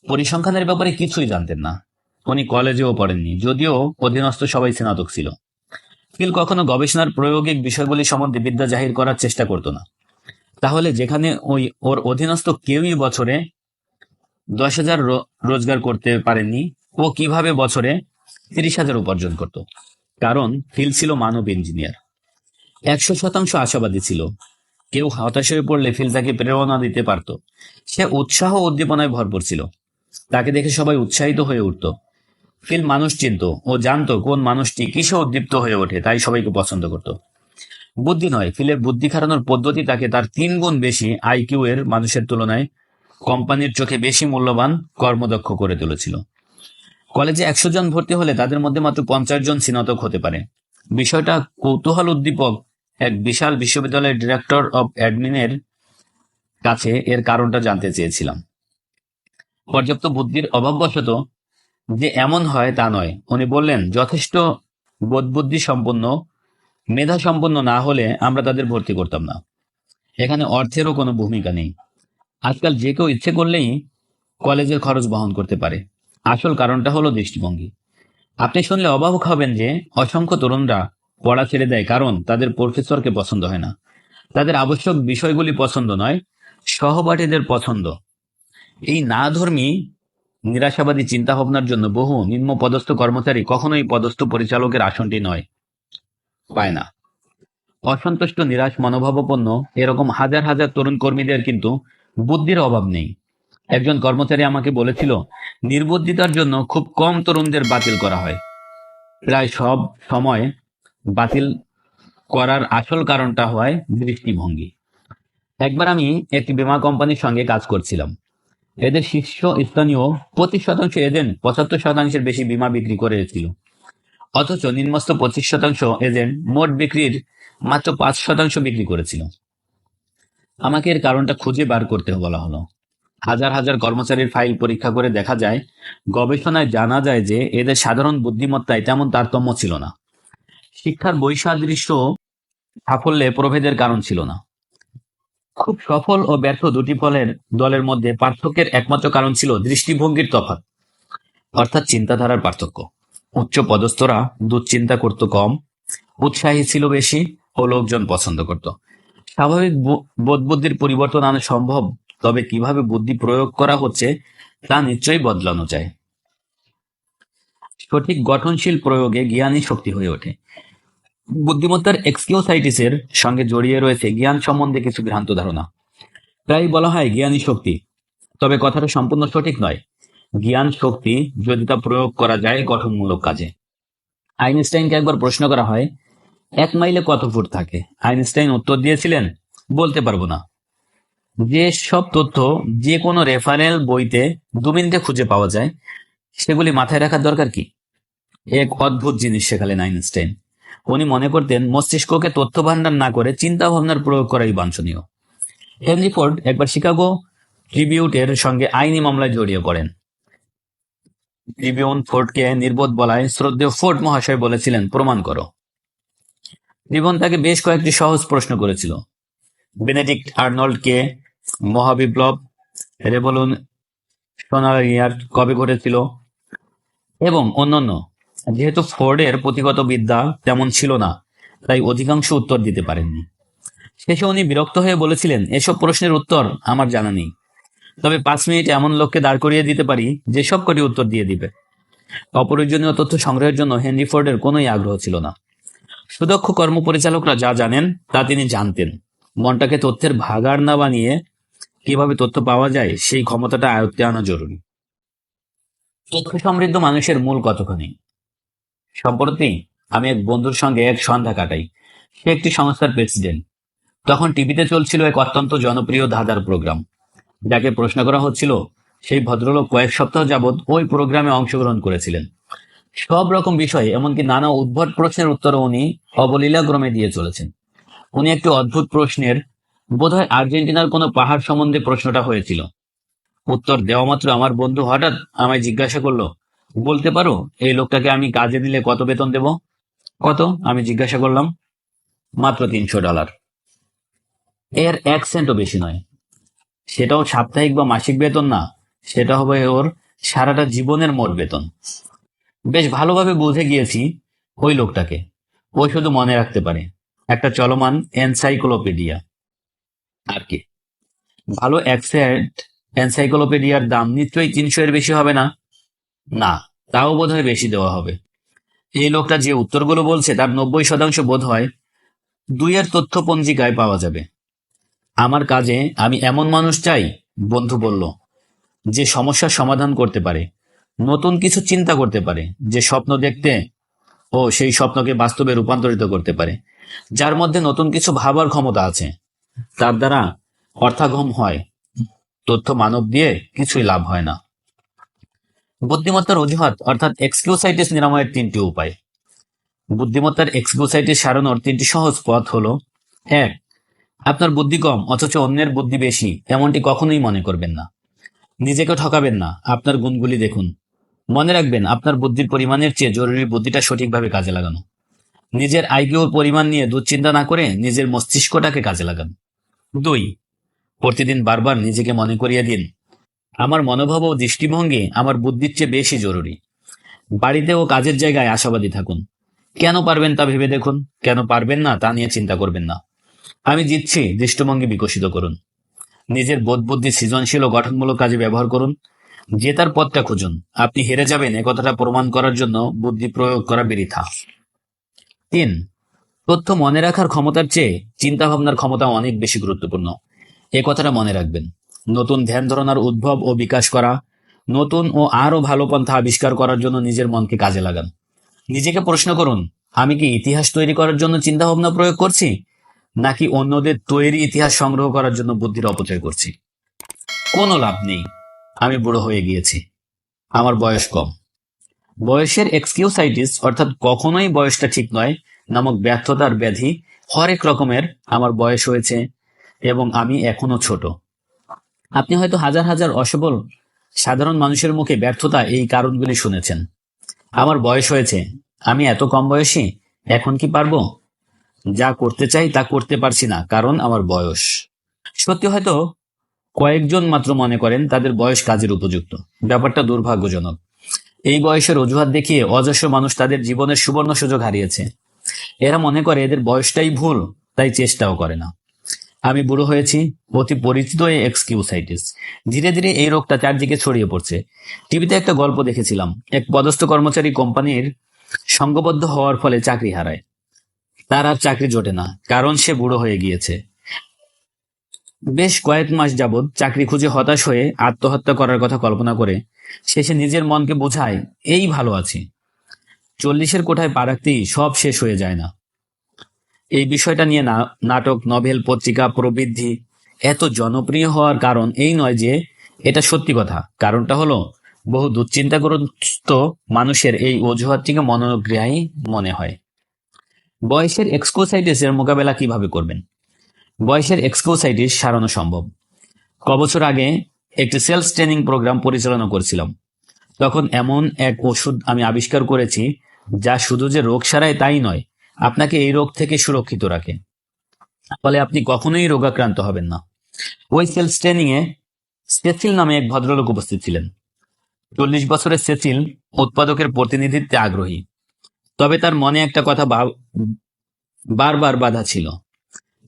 পরিসংখ্যানের ব্যাপারে কিছুই জানতেন না। উনি কলেজেও পড়েননি, যদিও অধীনস্থ সবাই স্নাতক ছিল। ফিল কখনো গবেষণার প্রায়োগিক বিষয়গুলি সম্বন্ধে বিদ্যা জাহির করার চেষ্টা করতো না। তাহলে যেখানে ওর অধীনস্থ কেউই বছরে 10,000 রোজগার করতে পারেননি, ও কিভাবে বছরে 30,000 উপার্জন করত? কারণ ফিল ছিল মানব ইঞ্জিনিয়ার। 100% আশাবাদী ছিল। কেউ হতাশ হয়ে পড়লে ফিল তাকে প্রেরণা দিতে পারত। সে উৎসাহ ও উদ্দীপনায় ভরপুর ছিল। তাকে দেখে সবাই উৎসাহিত হয়ে উঠত। ফিল মানুষ চিনত, ও জানতো কোন মানুষটি কিসে উদ্দীপ্ত হয়ে ওঠে, তাই সবাইকে পছন্দ করত। বুদ্ধি নয়, ফিলের বুদ্ধি খাটানোর পদ্ধতি তাকে তার 3 গুণ বেশি আইকিউ এর মানুষের তুলনায় কোম্পানির চোখে বেশি মূল্যবান, কর্মদক্ষ করে তুলেছিল। কলেজে 100 জন ভর্তি হলে তাদের মধ্যে মাত্র 50 জন স্নাতক হতে পারে। বিষয়টা কৌতূহল উদ্দীপক। এক বিশাল বিশ্ববিদ্যালয়ের ডিরেক্টর অব অ্যাডমিনের কাছে এর কারণটা জানতে চেয়েছিলাম। পর্যাপ্ত বুদ্ধির অভাববশত যে এমন হয় তা নয়, উনি বললেন, যথেষ্ট বোধ বুদ্ধি সম্পন্ন, মেধা সম্পন্ন না হলে আমরা তাদের ভর্তি করতাম না। এখানে অর্থেরও কোনো ভূমিকা নেই। আজকাল যে কেউ ইচ্ছে করলেই কলেজের খরচ বহন করতে পারে। আসল কারণটা হলো দৃষ্টিভঙ্গি। আপনি শুনলে অবাক হবেন যে অসংখ্য তরুণরা পড়া ছেড়ে দেয় কারণ তাদের প্রফেসরকে পছন্দ হয় না। তাদের আবশ্যক বিষয়গুলি পছন্দ নয়, সহপাঠীদের পছন্দ। এই না ধর্মী নিরাশাবাদী চিন্তা ভাবনার জন্য বহু নিম্ন পদস্থ কর্মচারী কখনোই পদস্থ পরিচালকের আসনটি পায় না। অসন্তুষ্ট, নিরাশ মনোভাবাপন্ন এরকম হাজার হাজার তরুণ কর্মীদের কিন্তু বুদ্ধির অভাব নেই। একজন কর্মচারী আমাকে বলেছিল, নির্বুদ্ধিতার জন্য খুব কম তরুণদের বাতিল করা হয়। প্রায় সব সময় বাতিল করার আসল কারণটা হয় দৃষ্টিভঙ্গি। একবার আমি একটি বীমা কোম্পানির সঙ্গে কাজ করছিলাম। এদের শীর্ষস্থানীয় 25% এজেন্ট 75%-এর বেশি বীমা বিক্রি করেছিল, অথচ নিম্নস্থ 25% এজেন্ট মোট বিক্রির মাত্র 5% বিক্রি করেছিল। আমাকে এর কারণটা খুঁজে বার করতে বলা হলো। হাজার হাজার কর্মচারীর ফাইল পরীক্ষা করে দেখা যায়, গবেষণায় জানা যায় যে এদের সাধারণ বুদ্ধিমত্তায় তেমন তারতম্য ছিল না। শিক্ষার বৈসাদৃশ্য সাফল্যে প্রভেদের কারণ ছিল না। খুব সফল ও ব্যর্থ দুটি দলের মধ্যে পার্থক্যের একমাত্র কারণ ছিল দৃষ্টিভঙ্গির তফাৎ, অর্থাৎ চিন্তাধারার পার্থক্য। উচ্চ পদস্থরা দুশ্চিন্তা করত কম, উৎসাহী ছিল বেশি ও লোকজন পছন্দ করত। স্বাভাবিক বোধবুদ্ধির পরিবর্তন আনা সম্ভব, তবে কিভাবে বুদ্ধি প্রয়োগ করা হচ্ছে তা নিশ্চয়ই বদলানো যায়। সঠিক গঠনশীল প্রয়োগে জ্ঞানই শক্তি হয়ে ওঠে। বুদ্ধিমত্তার এক্সকিউসাইটিসের সঙ্গে জড়িয়ে রয়েছে জ্ঞান সম্বন্ধে কিছু ভ্রান্ত ধারণা। প্রায় বলা হয় জ্ঞানই শক্তি, তবে কথাটা সম্পূর্ণ সঠিক নয়। জ্ঞান শক্তি যদি তা প্রয়োগ করা যায় গঠনমূলক কাজে। আইনস্টাইনকে একবার প্রশ্ন করা হয়, 1 মাইলে কত ফুট থাকে? আইনস্টাইন উত্তর দিয়েছিলেন, বলতে পারবো না। যে সব তথ্য যে কোনো রেফারেল বইতে 2 মিনিটে খুঁজে পাওয়া যায়, সেগুলি মাথায় রাখার দরকার কি? এক অদ্ভুত জিনিস শেখালেন আইনস্টাইন। উনি মনে করতেন মস্তিষ্ককে তথ্য ভান্ডার না করে চিন্তা ভাবনার প্রয়োগ করাই বাঞ্ছনীয়। হেনরি ফোর্ড একবার শিকাগো ট্রিবিউটের সঙ্গে আইনি মামলায় জড়িয়ে পড়েন। ট্রিবিউন ফোর্ডকে নির্বোধ বলায় শ্রদ্ধেয় ফোর্ড মহাশয় বলেছিলেন, প্রমাণ করো। ট্রিবিউন তাকে বেশ কয়েকটি সহজ প্রশ্ন করেছিল। বেনেডিক্ট আর্নল্ডকে মহাবিপ্লব রেভলিউশনারিয়ার কবে ঘটেছিল এবং অন্যান্য। যেহেতু ফোর্ডের পুঁথিগত বিদ্যা তেমন ছিল না, তাই অধিকাংশ উত্তর দিতে পারেননি। শেষে উনি বিরক্ত হয়ে বলেছিলেন, এসব প্রশ্নের উত্তর আমার জানা নেই, তবে 5 মিনিট এমন লোককে দাঁড় করিয়ে দিতে পারি যে সব কটি উত্তর দিয়ে দিবে। অপ্রয়োজনীয় তথ্য সংগ্রহের জন্য হেনরি ফোর্ডের কোনোই আগ্রহ ছিল না। সুদক্ষ কর্মপরিচালকরা যা জানেন তা তিনি জানতেন। মনটাকে তথ্যের ভাগাড় না বানিয়ে কিভাবে তথ্য পাওয়া যায় সেই ক্ষমতাটা আয়ত্তে আনা জরুরি। তথ্য সমৃদ্ধ মানুষের মূল কতখানি। সম্প্রতি আমি এক বন্ধুর সঙ্গে এক সন্ধ্যা কাটাই। সে একটি সংস্থার প্রেসিডেন্ট। তখন টিভিতে চলছিল এক অত্যন্ত জনপ্রিয় ধাঁধার প্রোগ্রাম। যাকে প্রশ্ন করা হচ্ছিল, সেই ভদ্রলোক কয়েক সপ্তাহ যাবৎ ওই প্রোগ্রামে অংশগ্রহণ করেছিলেন। সব রকম বিষয়ে, এমনকি নানা উদ্ভট প্রশ্নের উত্তরও উনি অবলীলাক্রমে দিয়ে চলেছেন। উনি একটি অদ্ভুত প্রশ্নের, বোধহয় আর্জেন্টিনার কোনো পাহাড় সম্বন্ধে প্রশ্নটা হয়েছিল। উত্তর দেওয়া মাত্র আমার বন্ধু হঠাৎ আমায় জিজ্ঞাসা করলো, বলতে পারো এই লোকটাকে আমি কাজে নিলে কত বেতন দেব? কত? আমি জিজ্ঞাসা করলাম। মাত্র $300। এর 1 সেন্টও বেশি নয়। সেটাও সাপ্তাহিক বা মাসিক বেতন না, সেটা হবে ওর সারাটা জীবনের মোট বেতন। বেশ ভালোভাবে বুঝে গিয়েছি ওই লোকটাকে। ও শুধু মনে রাখতে পারে একটা চলমান এনসাইক্লোপিডিয়া। আর কি? ভালো অ্যাকসেন্ট এনসাইক্লোপিডিয়ার দাম নিশ্চয়ই 300 এর বেশি হবে না? না, তাও বোধহয় বেশি দেওয়া হবে। এই লোকটা যে উত্তরগুলো বলছে তার 90% বোধ হয় 2 এর তথ্য পঞ্জিকায় পাওয়া যাবে। আমার কাজে আমি এমন মানুষ চাই, বন্ধু বলল, যে সমস্যার সমাধান করতে পারে, নতুন কিছু চিন্তা করতে পারে, যে স্বপ্ন দেখতে ও সেই স্বপ্নকে বাস্তবে রূপান্তরিত করতে পারে, যার মধ্যে নতুন কিছু ভাবার ক্ষমতা আছে। তার দ্বারা অর্থাগম হয়, তথ্য মানব দিয়ে কিছুই লাভ হয় না। বুদ্ধিমত্তার অজুহাত অর্থাৎ এক্সকিউসাইটিস নিরাময়ের 3টি উপায়। বুদ্ধিমত্তার এক্সকিউসাইটিস সারানোর 3টি সহজ পথ হলো: 1. আপনার বুদ্ধি কম অথচ অন্যের বুদ্ধি বেশি, এমনটি কখনোই মনে করবেন না। নিজেকে ঠকাবেন না, আপনার গুণগুলি দেখুন। মনে রাখবেন, আপনার বুদ্ধির পরিমাণের চেয়ে জরুরি বুদ্ধিটা সঠিকভাবে কাজে লাগানো। নিজের আইকিউর পরিমাণ নিয়ে দুশ্চিন্তা না করে নিজের মস্তিষ্কটাকে কাজে লাগান। 2. প্রতিদিন বারবার নিজেকে মনে করিয়ে দিন, আমার মনোভাব ও দৃষ্টিভঙ্গি আমার বুদ্ধির চেয়ে বেশি জরুরি। বাড়িতে ও কাজের জায়গায় আশাবাদী থাকুন। কেন পারবেন তা ভেবে দেখুন, কেন পারবেন না তা নিয়ে চিন্তা করবেন না। আমি জিতছি দৃষ্টিভঙ্গি বিকশিত করুন। নিজের বোধ বুদ্ধি সৃজনশীল ও গঠনমূলক কাজে ব্যবহার করুন। জেতার পথটা খুঁজুন। আপনি হেরে যাবেন এ কথাটা প্রমাণ করার জন্য বুদ্ধি প্রয়োগ করা বৃথা। 3. তথ্য মনে রাখার ক্ষমতার চেয়ে চিন্তা ভাবনার ক্ষমতা অনেক বেশি গুরুত্বপূর্ণ। এ কথাটা মনে রাখবেন। নতুন ধ্যান ধারণার উদ্ভব ও বিকাশ করা, নতুন ও আরো ভালো পন্থা আবিষ্কার করার জন্য নিজের মনকে কাজে লাগান। নিজেকে প্রশ্ন করুন, আমি কি ইতিহাস তৈরি করার জন্য চিন্তা ভাবনা প্রয়োগ করছি, নাকি অন্যদের তৈরি ইতিহাস সংগ্রহ করার জন্য বুদ্ধির অপচয় করছি? কোনো লাভ নেই। আমি বুড়ো হয়ে গিয়েছি, আমার বয়স কম। বয়সের এক্সকিউসাইটিস অর্থাৎ কখনোই বয়সটা ঠিক নয় নামক ব্যর্থতার ব্যাধি হরেক রকমের আমার বয়স হয়েছে এবং আমি এখনো ছোট। আপনি হয়তো হাজার হাজার অসবল সাধারণ মানুষের মুখে ব্যর্থতা এই কারণগুলি শুনেছেন। আমার বয়স হয়েছে, আমি এত কম বয়সী, এখন কি পারবো? যা করতে চাই তা করতে পারছি না, কারণ আমার বয়স। সত্যি হয়তো কয়েকজন মাত্র মনে করেন তাদের বয়স কাজের উপযুক্ত। ব্যাপারটা দুর্ভাগ্যজনক। এই বয়সের অজুহাত দেখিয়ে অজস্র মানুষ তাদের জীবনের সুবর্ণ সুযোগ হারিয়েছে। এরা মনে করে এদের বয়সটাই ভুল, তাই চেষ্টাও করে না। আমি বুড়ো হয়েছি, অতি পরিচিত এই এক্সকিউসাইটিস। ধীরে ধীরে এই রোগটা চারদিকে ছড়িয়ে পড়ছে। টিভিতে একটা গল্প দেখেছিলাম, এক পদস্থ কর্মচারী কোম্পানির সংঘবদ্ধ হওয়ার ফলে চাকরি হারায়। তার আর চাকরি জোটে না, কারণ সে বুড়ো হয়ে গিয়েছে। বেশ কয়েক মাস যাবৎ চাকরি খুঁজে হতাশ হয়ে আত্মহত্যা করার কথা কল্পনা করে শেষে নিজের মনকে বোঝায়, এই ভালো আছি। 40-এর কোঠায় পা রাখতেই সব শেষ হয়ে যায় না। এই বিষয়টা নিয়ে নাটক, নভেল, পত্রিকা প্রবৃদ্ধি এত জনপ্রিয় হওয়ার কারণ এই নয় যে এটা সত্যি কথা। কারণটা হলো বহু দুশ্চিন্তাগ্রস্ত মানুষের এই অজুহাতটিকে মনোগ্রাহী মনে হয়। বয়সের এক্সকিউসাইটিসের মোকাবেলা কিভাবে করবেন? বয়সের এক্সকিউসাইটিস সারানো সম্ভব। কবছর আগে একটি সেলস ট্রেনিং প্রোগ্রাম পরিচালনা করছিলাম। তখন এমন এক ওষুধ আমি আবিষ্কার করেছি যা শুধু যে রোগ সারায় তাই নয়, আপনাকে এই রোগ থেকে সুরক্ষিত রাখে। ফলে আপনি কখনোই রোগাক্রান্ত হবেন না। ওই সেলস ট্রেনিং এ সেসিল নামে এক ভদ্রলোক উপস্থিত ছিলেন। 40 বছরের সেসিল উৎপাদকের প্রতিনিধিত্বে আগ্রহী, তবে তার মনে একটা কথা বারবার বাধা ছিল।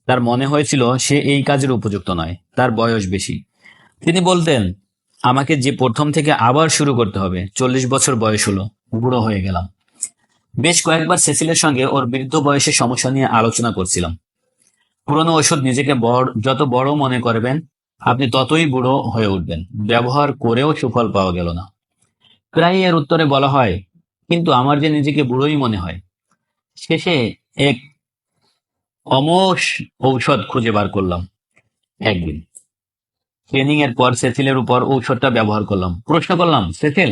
তার মনে হয়েছিল সে এই কাজের উপযুক্ত নয়, তার বয়স বেশি। তিনি বলতেন, আমাকে যে প্রথম থেকে আবার শুরু করতে হবে। 40 বছর বয়স হলো, বুড়ো হয়ে গেলাম। বেশ কয়েকবার সেসিলের সঙ্গে ওর বৃদ্ধ বয়সের সমস্যা নিয়ে আলোচনা করছিলাম। পুরনো ওষুধ নিজেকে যত বড় মনে করবেন আপনি ততই বুড়ো হয়ে উঠবেন। ব্যবহার করেও সুফল পাওয়া গেল না। প্রায় এর উত্তরে বলা হয়, কিন্তু আমার যে নিজেকে বুড়োই মনে হয়। শেষে এক অমোষ ঔষধ খুঁজে বার করলাম। একদিন ট্রেনিং এর পর সেসিলের উপর ঔষধটা ব্যবহার করলাম। প্রশ্ন করলাম, সেসিল,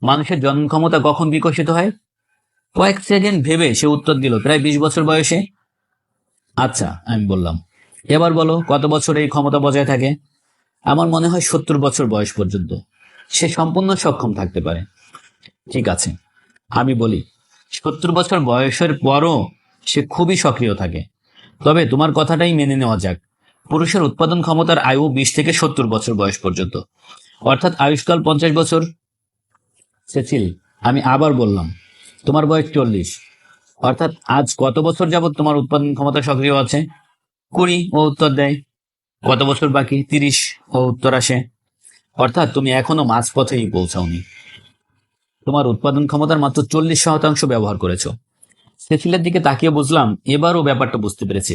মানুষের জন্ম ক্ষমতা কখন বিকশিত হয়? কয়েক সেকেন্ড ভেবে সে উত্তর দিল, প্রায় 20 বছর বয়সে। আচ্ছা, আমি বললাম, এবার বলো কত বছর এই ক্ষমতা বজায় থাকে? আমার মনে হয় 70 বছর বয়স পর্যন্ত সে সম্পূর্ণ সক্ষম থাকতে পারে। ঠিক আছে, আমি বলি, 70 বছর বয়সের পরও সে খুবই সক্রিয় থাকে। তবে তোমার কথাটাই মেনে নেওয়া যাক, পুরুষের উৎপাদন ক্ষমতার আয়ু 20 থেকে 70 বছর বয়স পর্যন্ত, অর্থাৎ আয়ুষ্কাল 50 বছর। সেসিল, আমি আবার বললাম, তোমার বয়স 40, অর্থাৎ আজ কত বছর যাবত তোমার উৎপাদন ক্ষমতা সক্রিয় আছে? 20, ও উত্তর দেয়। কত বছর বাকি? 30, ও উত্তর আসে। অর্থাৎ তুমি এখনো মাঝপথেই পৌঁছাওনি। তোমার উৎপাদন ক্ষমতার মাত্র 40% ব্যবহার করেছো। সেসিলের দিকে তাকিয়ে বুঝলাম এবারও ব্যাপারটা বুঝতে পেরেছে।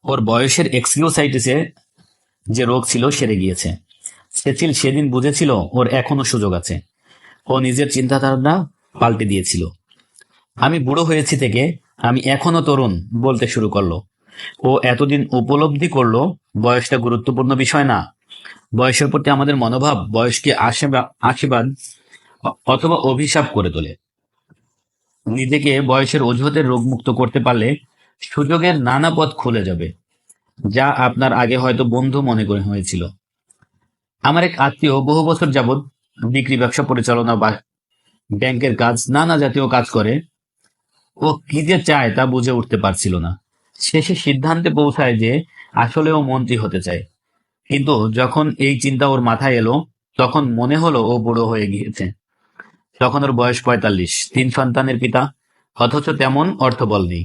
ওর বয়সের এক্সকিউসাইটিসে যে রোগ ছিল সেরে গিয়েছে। সেসিল সেদিন বুঝেছিল ওর এখনো সুযোগ আছে। ও নিজের চিন্তাধারা পাল্টে দিয়েছিল। আমি বুড়ো হয়েছি থেকে আমি এখনো তরুণ বলতে শুরু করলো। ও এতদিন উপলব্ধি করলো বয়সটা গুরুত্বপূর্ণ বিষয় না। বয়সের প্রতি আমাদের মনোভাব বয়সকে আশীর্বাদ অথবা অভিশাপ করে তোলে। নিজেকে বয়সের অজুহাতে রোগমুক্ত করতে পারলে সুযোগের নানা পথ খুলে যাবে, যা আপনার আগে হয়তো বন্ধু মনে করে হয়েছিল। আমার এক আত্মীয় বহু বছর যাবৎ বিক্রি, ব্যবসা পরিচালনা বা ব্যাংকের কাজ, নানা জাতীয় কাজ করে। ও কি যে চায় তা বুঝে উঠতে পারছিল না। শেষে সিদ্ধান্তে পৌঁছায় যে আসলে ও মন্ত্রী হতে চায়। কিন্তু যখন এই চিন্তা ওর মাথায় এলো তখন মনে হলো ও বুড়ো হয়ে গিয়েছে। তখন ওর বয়স 45, 3 সন্তানের পিতা, অথচ তেমন অর্থবল নেই।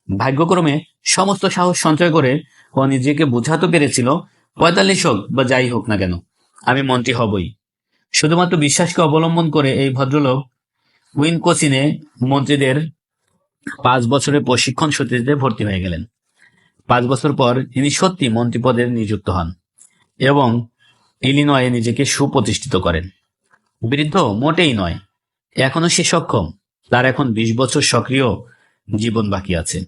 ভাগ্যক্রমে সমস্ত সাহস সঞ্চয় করে ও নিজেকে বোঝাতে পেরেছিল, 45 হোক বা যাই হোক না কেন, আমি মন্ত্রী হবই। শুধুমাত্র বিশ্বাসকে অবলম্বন করে এই ভদ্রলোক উইনকোচিনে মন্ত্রীদের 5 বছরের প্রশিক্ষণ সূচিতে ভর্তি হয়ে গেলেন। 5 বছর পর তিনি সত্যি মন্ত্রী পদে নিযুক্ত হন এবং ইলিনয়ে নিজেকে সুপ্রতিষ্ঠিত করেন। বৃদ্ধ মোটেই নয়, এখনো সে সক্ষম। তার এখন 20 বছর সক্রিয় জীবন বাকি আছে।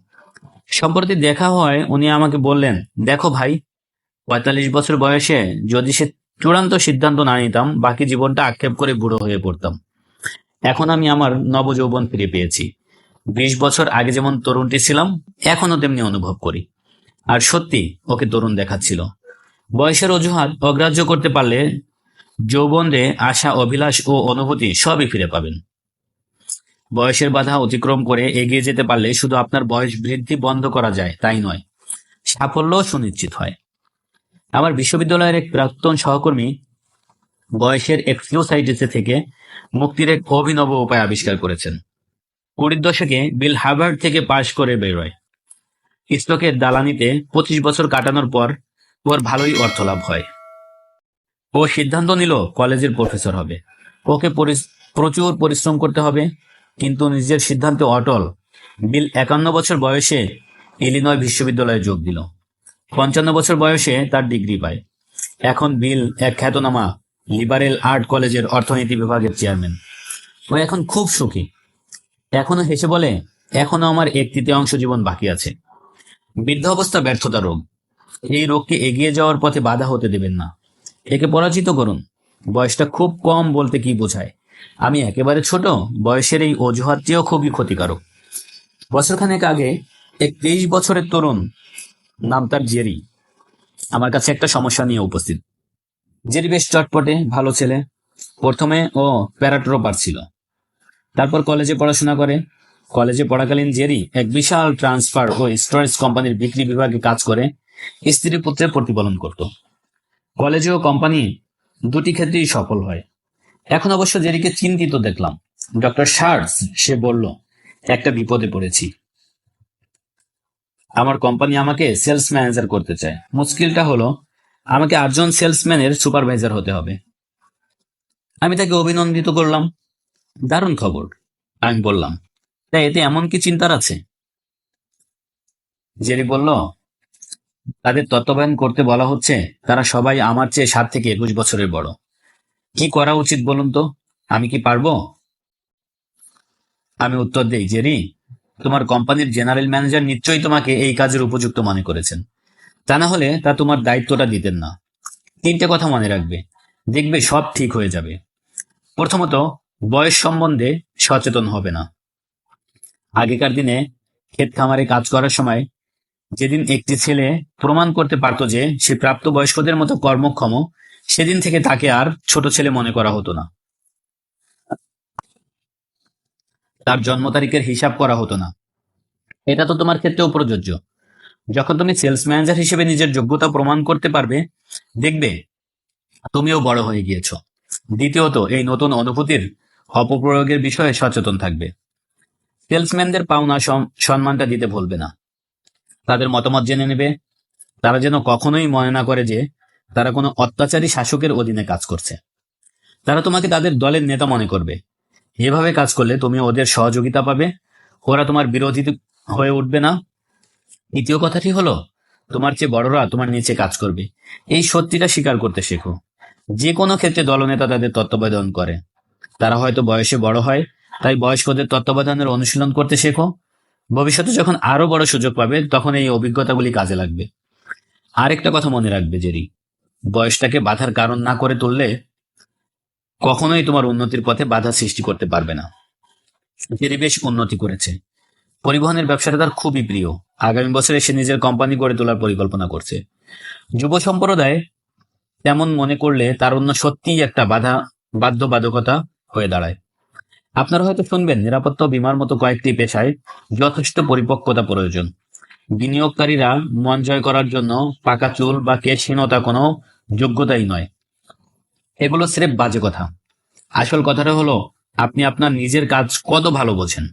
সম্প্রতি দেখা হয়, উনি আমাকে বললেন, দেখো ভাই, 45 বছর বয়সে যদি সে চূড়ান্ত সিদ্ধান্ত না নিতাম, বাকি জীবনটা আক্ষেপ করে বুড়ো হয়ে পড়তাম। এখন আমি আমার নবযৌবন ফিরে পেয়েছি। 20 বছর আগে যেমন তরুণটি ছিলাম, এখনো তেমনি অনুভব করি। আর সত্যি ওকে তরুণ দেখাচ্ছিল। বয়সের অজুহাত অগ্রাহ্য করতে পারলে যৌবনে আশা, অভিলাষ ও অনুভূতি সবই ফিরে পাবেন। বয়সের বাধা অতিক্রম করে এগিয়ে যেতে পারলে শুধু আপনার বয়স বৃদ্ধি বন্ধ করা যায় তাই নয়, সাফল্যও সুনিশ্চিত হয়। আমার বিশ্ববিদ্যালয়ের এক প্রাক্তন সহকর্মী বয়সের এক্সকিউসাইটিস থেকে মুক্তির এক অভিনব উপায় আবিষ্কার করেছেন। 20 দশকে বিল হার্ভার্ড থেকে পাশ করে বেরোয়। স্টকের দালানিতে 25 বছর কাটানোর পর ওর ভালোই অর্থ লাভ হয়। ও সিদ্ধান্ত নিল কলেজের প্রফেসর হবে। ওকে প্রচুর পরিশ্রম করতে হবে, কিন্তু নিজের সিদ্ধান্তে অটল। বিল 51 বছর বয়সে ইলিনয় বিশ্ববিদ্যালয়ে যোগ দিল। 55 বছর বয়সে তার ডিগ্রি পায়। এখন বিল এক খ্যাতনামা লিবারেল আর্ট কলেজের অর্থনীতি বিভাগের চেয়ারম্যান। ও এখন খুব সুখী। এখনো হেসে বলে, এখনো আমার 1/3 জীবন বাকি আছে। বৃদ্ধাবস্থা ব্যর্থতা রোগ। এই রোগকে এগিয়ে যাওয়ার পথে বাধা হতে দেবেন না। একে পরাজিত করুন। বয়সটা খুব কম বলতে কি বোঝায়? আমি একেবারে ছোট, বয়সের এই অজুহাতটিও খুবই ক্ষতিকারক। বছরখানেক আগে এক 23 বছরের তরুণ, নাম তার জেরি, আমার কাছে একটা সমস্যা নিয়ে উপস্থিত। জেরি বেশ চটপটে, ভালো ছেলে। প্রথমে ও প্যারাট্রোপার ছিল, তারপর কলেজে পড়াশোনা করে। কলেজে পড়াকালীন জেরি এক বিশাল ট্রান্সফার ও স্টোরেজ কোম্পানির বিক্রি বিভাগে কাজ করে স্ত্রী পুত্রের প্রতিপালন করত। কলেজে ও কোম্পানি দুটি ক্ষেত্রেই সফল হয়। এখন অবশ্য জেরিকে চিন্তিত দেখলাম। ডক্টর শার্টস, সে বলল, একটা বিপদে পড়েছি। আমার কোম্পানি আমাকে সেলস ম্যানেজার করতে চায়। মুশকিলটা হলো, আমাকে 8 জন সেলসম্যানের সুপারভাইজার হতে হবে। আমি তাকে অভিনন্দিত করলাম। দারুণ খবর, আমি বললাম। তাই এতে এমন কি চিন্তার আছে? জেরি বলল, তাদের তত্ত্বাবধান করতে বলা হচ্ছে। তারা সবাই আমার চেয়ে 7 থেকে 21 বছরের বড়। কি করা উচিত বলুন তো? আমি কি পারবো? আমি উত্তর দেই, জেরি, তোমার কোম্পানির জেনারেল ম্যানেজার নিশ্চয়ই তোমাকে এই কাজের উপযুক্ত মনে করেছেন। তা না হলে তা তোমার দায়িত্বটা দিতেন না। 3টে কথা মনে রাখবে, দেখবে সব ঠিক হয়ে যাবে। প্রথমত, বয়স সম্বন্ধে সচেতন হবে না। আগেকার দিনে ক্ষেত খামারে কাজ করার সময় যেদিন একটি ছেলে প্রমাণ করতে পারত যে সে প্রাপ্তবয়স্কদের মতো কর্মক্ষম, সেদিন থেকে তাকে আর ছোট ছেলে মনে করা হতো না। তার জন্ম তারিখের হিসাব করা হতো না। এটা তো তোমার ক্ষেত্রেও প্রযোজ্য। যখন তুমি সেলস ম্যানেজার হিসেবে নিজের যোগ্যতা প্রমাণ করতে পারবে, দেখবে তুমিও বড় হয়ে গিয়েছো। দ্বিতীয়ত, এই নতুন অনুভূতির অপপ্রয়োগের বিষয়ে সচেতন থাকবে। সেলসম্যানদের পাওনা সম্মানটা দিতে ভুলবে না। তাদের মতামত জেনে নেবে। তারা যেন কখনোই মনে না করে যে তারা কোনো অত্যাচারী শাসকের অধীনে কাজ করছে। তারা তোমাকে তাদের দলের নেতা মনে করবে। এভাবে কাজ করলে তুমি ওদের সহযোগিতা পাবে, ওরা তোমার বিরোধী হয়ে উঠবে না। তৃতীয় কথাটি হলো, তোমার চেয়ে বড়রা তোমার নিচে কাজ করবে। এই সত্যিটা স্বীকার করতে শেখো। যে কোনো ক্ষেত্রে দলনেতা তাদের তত্ত্বাবধান করে। তারা হয়তো বয়সে বড় হয়, তাই বয়স্কদের তত্ত্বাবধানের অনুশীলন করতে শেখো। ভবিষ্যতে যখন আরো বড় সুযোগ পাবে, তখন এই অভিজ্ঞতাগুলি কাজে লাগবে। আরেকটা কথা মনে রাখবে, জেরি, বয়সটাকে বাধার কারণ না করে তুললে কখনোই তোমার উন্নতির পথে বাধা সৃষ্টি করতে পারবে না। জেরি বেশ উন্নতি করেছে। পরিবহনের ব্যবসাটা তার খুবই প্রিয়। আগামী বছরে সে নিজের কোম্পানি গড়ে তোলার পরিকল্পনা করছে। যুব সম্প্রদায় তেমন মনে করলে তারুণ্য সত্যিই একটা বাধ্যবাধকতা হয়ে দাঁড়ায়। আপনারা হয়তো শুনবেন, নিরাপত্তা ও বীমার মতো কয়েকটি পেশায় যথেষ্ট পরিপক্কতা প্রয়োজন। বিনিয়োগকারীরা মন জয় করার জন্য পাকা চুল বা কেশহীনতা কোনো যোগ্যতাই নয়। এগুলো স্রেফ বাজে কথা। আসল কথাটা হলো, আপনি আপনার নিজের কাজ কত ভালো বোঝেন।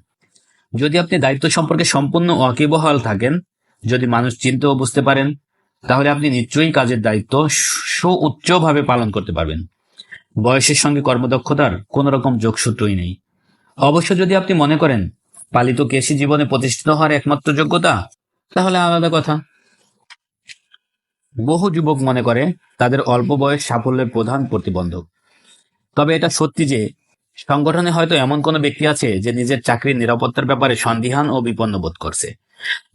যদি আপনি দায়িত্ব সম্পর্কে সম্পূর্ণ ওয়াকিবহাল থাকেন, যদি মানুষ চিনতেও বুঝতে পারেন, তাহলে আপনি নিশ্চয়ই কাজের দায়িত্ব সুউচ্চভাবে পালন করতে পারবেন। বয়সের সঙ্গে কর্মদক্ষতার কোনো রকম যোগসূত্রই নেই। অবশ্য যদি আপনি মনে করেন পালিত কেশি জীবনে প্রতিষ্ঠিত হওয়ার একমাত্র যোগ্যতা, তাহলে আলাদা কথা। বহু যুবক মনে করে তাদের অল্প বয়স সাফল্যের প্রধান প্রতিবন্ধক। তবে এটা সত্যি যে সংগঠনে হয়তো এমন কোনো ব্যক্তি আছে যে নিজের চাকরির নিরাপত্তার ব্যাপারে সন্দিহান ও বিপন্ন বোধ করছে।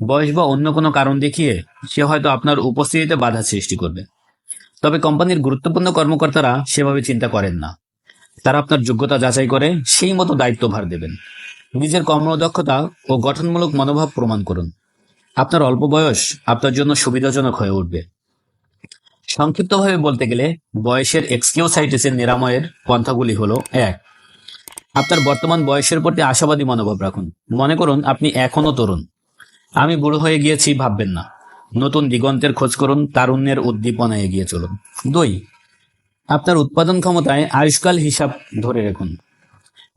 বয়স বা অন্য কোনো কারণ দেখিয়ে সে হয়তো আপনার উপস্থিতিতে বাধা সৃষ্টি করবে। তবে কোম্পানির গুরুত্বপূর্ণ কর্মকর্তারা সেভাবে চিন্তা করেন না। তারা আপনার যোগ্যতা যাচাই করে সেই মতো দায়িত্বভার দেবেন। নিজের কর্মদক্ষতা ও গঠনমূলক মনোভাব প্রমাণ করুন। আপনার অল্প বয়স আপনার জন্য সুবিধাজনক হয়ে উঠবে। সংক্ষিপ্তভাবে বলতে গেলে বয়সের এক্সকিউসাইটিসের নিরাময়ের পন্থাগুলি হলো: 1. আপনার বর্তমান বয়সের প্রতি আশাবাদী মনোভাব রাখুন। মনে করুন আপনি এখনো তরুণ। আমি বুড়ো হয়ে গিয়েছি ভাববেন না। নতুন দিগন্তের খোঁজ করুন, তারুণ্যের উদ্দীপনায় এগিয়ে চলুন। 2. আপনার উৎপাদন ক্ষমতায় আয়ুষ্কাল হিসাব ধরে রাখুন।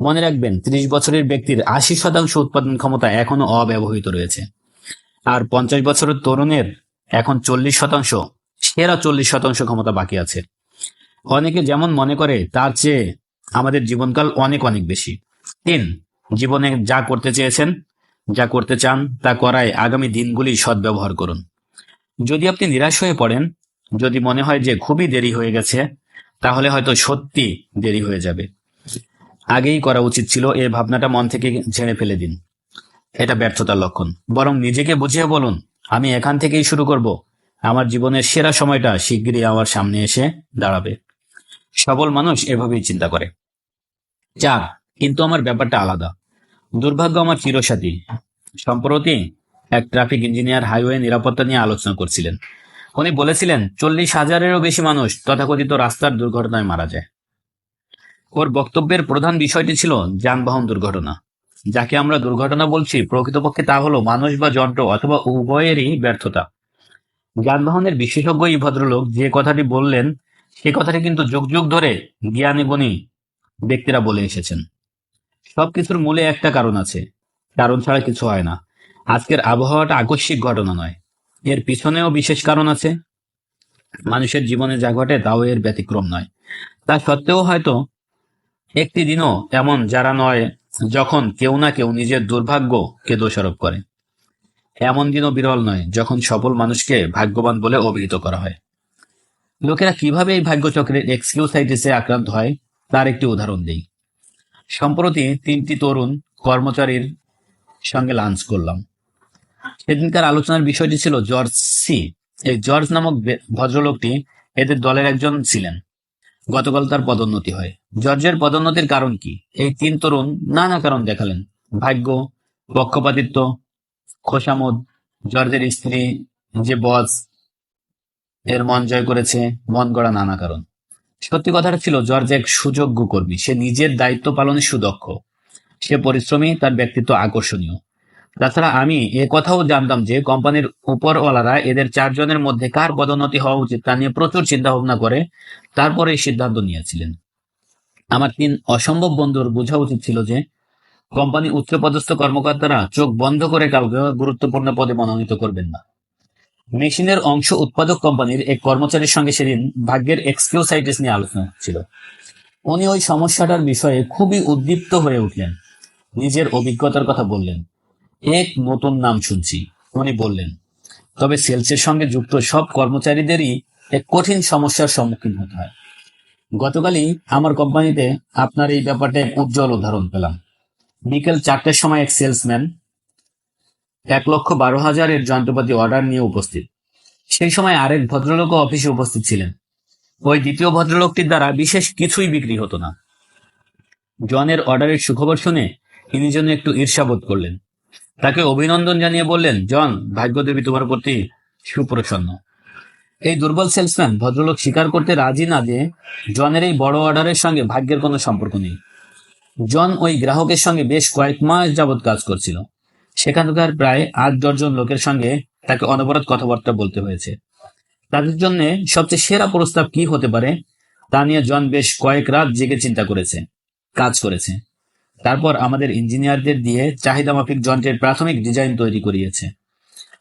মনে রাখবেন 30 বছরের ব্যক্তির 80% উৎপাদন ক্ষমতা এখনো অব্যবহৃত রয়েছে, আর 50 বছরের তরুণের এখন 40%, সেরা 40% ক্ষমতা বাকি আছে। অনেকে যেমন মনে করে তার চেয়ে আমাদের জীবনকাল অনেক অনেক বেশি। 3. জীবনে যা করতে চেয়েছেন, যা করতে চান তা করায় আগামী দিনগুলি সদ্ব্যবহার করুন। যদি আপনি নিরাশ হয়ে পড়েন, যদি মনে হয় যে খুবই দেরি হয়ে গেছে, তাহলে হয়তো সত্যি দেরি হয়ে যাবে। আগেই করা উচিত ছিল, এই ভাবনাটা মন থেকে ঝেড়ে ফেলে দিন। এটা ব্যর্থতার লক্ষণ। বরং নিজেকে বুঝিয়ে বলুন, আমি এখান থেকেই শুরু করব। আমার জীবনের সেরা সময়টা শিগগিরই আমার সামনে এসে দাঁড়াবে। সবল মানুষ এভাবেই চিন্তা করে। 4. কিন্তু আমার ব্যাপারটা আলাদা। দুর্ভাগ্য আমার চিরসাথী। সম্প্রতি এক ট্রাফিক ইঞ্জিনিয়ার হাইওয়ে নিরাপত্তা নিয়ে আলোচনা করছিলেন। উনি বলেছিলেন 40,000-এরও বেশি মানুষ তথাকথিত রাস্তার দুর্ঘটনায় মারা যায়। ওর বক্তব্যের প্রধান বিষয়টি ছিল যানবাহন দুর্ঘটনা। যাকে আমরা দুর্ঘটনা বলছি, প্রকৃতপক্ষে তা হলো মানুষ বা যন্ত্র অথবা উভয়েরই ব্যর্থতা। যানবাহনের বিশেষজ্ঞ এই ভদ্রলোক যে কথাটি বললেন, সে কথাটি কিন্তু যুগ যুগ ধরে জ্ঞানী গুণী ব্যক্তিরা বলে এসেছেন। সবকিছুর মূলে একটা কারণ আছে, কারণ ছাড়া কিছু হয় না। আজকের আবহাওয়াটা আকস্মিক ঘটনা নয়, এর পিছনেও বিশেষ কারণ আছে। মানুষের জীবনে যা ঘটে তাও এর ব্যতিক্রম নয়। তা সত্ত্বেও হয়তো একটি দিনও এমন যারা নয় যখন কেউ না কেউ নিজের দুর্ভাগ্যকে দোষারোপ করে। এমন দিনও বিরল নয় যখন সফল মানুষকে ভাগ্যবান বলে অভিহিত করা হয়। লোকেরা কিভাবে এই ভাগ্যচক্রের এক্সকিউসাইটিসে আক্রান্ত হয় তার একটি উদাহরণ দেই। সম্প্রতি 3টি তরুণ কর্মচারীর সঙ্গে লাঞ্চ করলাম। সেদিনকার আলোচনার বিষয়টি ছিল জর্জ সি। এই জর্জ নামক ভদ্রলোকটি এদের দলের একজন ছিলেন। গতকাল তার পদোন্নতি হয়। জর্জের পদোন্নতির কারণ কি? এই 3 তরুণ নানা কারণ দেখালেন: ভাগ্য, পক্ষপাতিত্ব, খোশামোদ, জর্জের স্ত্রী যে বস, এর মন জয় করেছে, মন গড়া নানা কারণ। সত্যি কথাটা ছিল জর্জ এক সুযোগ্য কর্মী। সে নিজের দায়িত্ব পালনে সুদক্ষ, সে পরিশ্রমী, তার ব্যক্তিত্ব আকর্ষণীয়। তাছাড়া আমি এ কথাও জানতাম যে কোম্পানির উপরওয়ালারা এদের 4 জনের মধ্যে কার পদোন্নতি হওয়া উচিত তা নিয়ে প্রচুর চিন্তা ভাবনা করে তারপরে এই সিদ্ধান্ত নিয়েছিলেন। আমার 3 অসম্ভব বন্ধুর বোঝা উচিত ছিল যে কোম্পানি উচ্চপদস্থ কর্মকর্তারা চোখ বন্ধ করে কাউকে গুরুত্বপূর্ণ পদে মনোনীত করবেন না। মেশিনের অংশ উৎপাদক কোম্পানির এক কর্মচারীর সঙ্গে সেদিন ভাগ্যের এক্সকিউসাইটিস নিয়ে আলোচনা ছিল। উনি ওই সমস্যাটার বিষয়ে খুবই উদ্দীপ্ত হয়ে উঠলেন, নিজের অভিজ্ঞতার কথা বললেন। এক নতুন নাম শুনছি, উনি বললেন, তবে সেলসের সঙ্গে যুক্ত সব কর্মচারীদেরই এক কঠিন সমস্যার সম্মুখীন হতে হয়। গতকালই আমার কোম্পানিতে আপনার এই ব্যাপারটা এক উজ্জ্বল উদাহরণ পেলাম। বিকেল 4টের সময় এক সেলসম্যান 1,12,000 এর যন্ত্রপাতি অর্ডার নিয়ে উপস্থিত। সেই সময় আরেক ভদ্রলোকও অফিসে উপস্থিত ছিলেন। ওই দ্বিতীয় ভদ্রলোকটির দ্বারা বিশেষ কিছুই বিক্রি হতো না। জনের অর্ডারের সুখবর শুনে তিনি যেন একটু ঈর্ষাবোধ করলেন। তাকে অভিনন্দন জানিয়ে বললেন, জন, ভাগ্যদেবী তোমার প্রতি সুপ্রসন্ন। এই দুর্বল সেলসম্যান ভদ্রলোক স্বীকার করতে রাজি না যে জনের এই বড় অর্ডারের সঙ্গে ভাগ্যের কোনো সম্পর্ক নেই। জন ওই গ্রাহকের সঙ্গে বেশ কয়েক মাস যাবৎ কাজ করছিল। সেখানকার প্রায় 8 জন লোকের সঙ্গে তাকে অনবরত কথাবার্তা বলতে হয়েছে। তাদের জন্য সবচেয়ে সেরা প্রস্তাব কি হতে পারে তা নিয়ে জন বেশ কয়েক রাত জেগে চিন্তা করেছে, কাজ করেছে। তারপর আমাদের ইঞ্জিনিয়ারদের দিয়ে চাহিদা মাফিক যন্ত্রের প্রাথমিক ডিজাইন তৈরি করিয়েছে।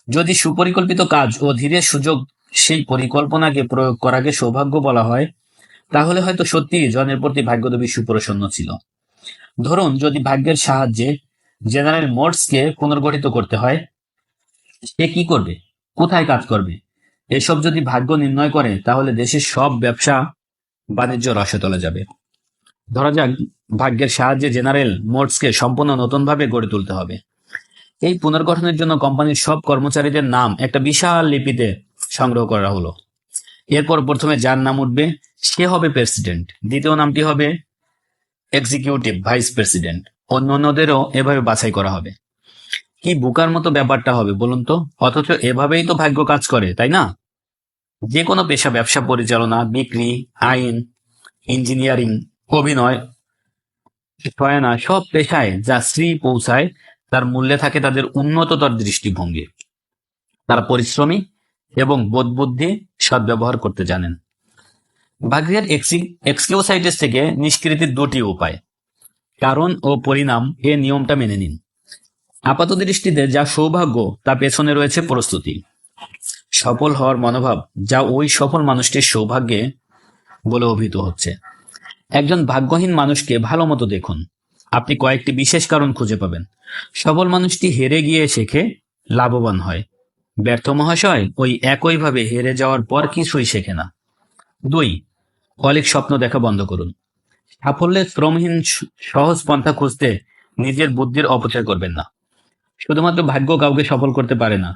যদি সুপরিকল্পিত কাজ ও ধীরে সুযোগ সেই পরিকল্পনাকে প্রয়োগ করাকে সৌভাগ্য বলা হয়, তাহলে হয়তো সত্যি জনের প্রতি ভাগ্যদেবী সুপ্রসন্ন ছিল। ধরুন, যদি ভাগ্যের সাহায্যে জেনারেল মোটরসকে পুনর্গঠিত করতে হয়, সে কি করবে, কোথায় কাজ করবে, এসব যদি ভাগ্য নির্ণয় করে তাহলে দেশের সব ব্যবসা বাণিজ্য রসাতলে যাবে। ধরা যাক ভাগ্যের সাহায্যে জেনারেল মোটরসকে সম্পূর্ণ নতুনভাবে গড়ে তুলতে হবে। এই পুনর্গঠনের জন্য কোম্পানির সব কর্মচারীদের নাম একটা বিশাল লিপিতে সংগ্রহ করা হলো। এরপর প্রথমে যার নাম উঠবে সে হবে প্রেসিডেন্ট, দ্বিতীয় নামটি হবে এক্সিকিউটিভ ভাইস প্রেসিডেন্ট, অন্যদেরও এভাবে বাছাই করা হবে। কি বোকার মতো ব্যাপারটা হবে বলুন তো, অথচ এভাবেই তো ভাগ্য কাজ করে, তাই না? যে কোনো পেশা, ব্যবসা পরিচালনা, বিক্রি, আইন, ইঞ্জিনিয়ারিং, অভিনয়, সয়ানা, সব পেশায় যা শ্রী পৌঁছায় তার মূল্যে থাকে তাদের উন্নততর দৃষ্টিভঙ্গি। তারা পরিশ্রমী এবং বোধবুদ্ধি সদ্ব্যবহার করতে জানেন। ভাগ্যের এক্সকিউসাইটিস থেকে নিষ্কৃতির দুটি উপায়, কারণ ও পরিণাম, এ নিয়মটা মেনে নিন। আপাত দৃষ্টিতে যা সৌভাগ্য তা পেছনে রয়েছে প্রস্তুতি, সফল হওয়ার মনোভাব, যা ওই সফল মানুষটির সৌভাগ্যে বলে অভিহিত হচ্ছে। একজন ভাগ্যহীন মানুষকে ভালো মতো দেখুন, আপনি কয়েকটি বিশেষ কারণ খুঁজে পাবেন। সফল মানুষটি হেরে গিয়ে শেখে, লাভবান হয়। ব্যর্থ মহাশয় ওই একইভাবে হেরে যাওয়ার পর কিছুই শেখে না। 2. অলিক স্বপ্ন দেখা বন্ধ করুন। সাফল্যের শ্রমহীন সহজ পন্থা খুঁজতে নিজের বুদ্ধির অপচয় করবেন না। শুধুমাত্র ভাগ্য কাউকে সফল করতে পারে না।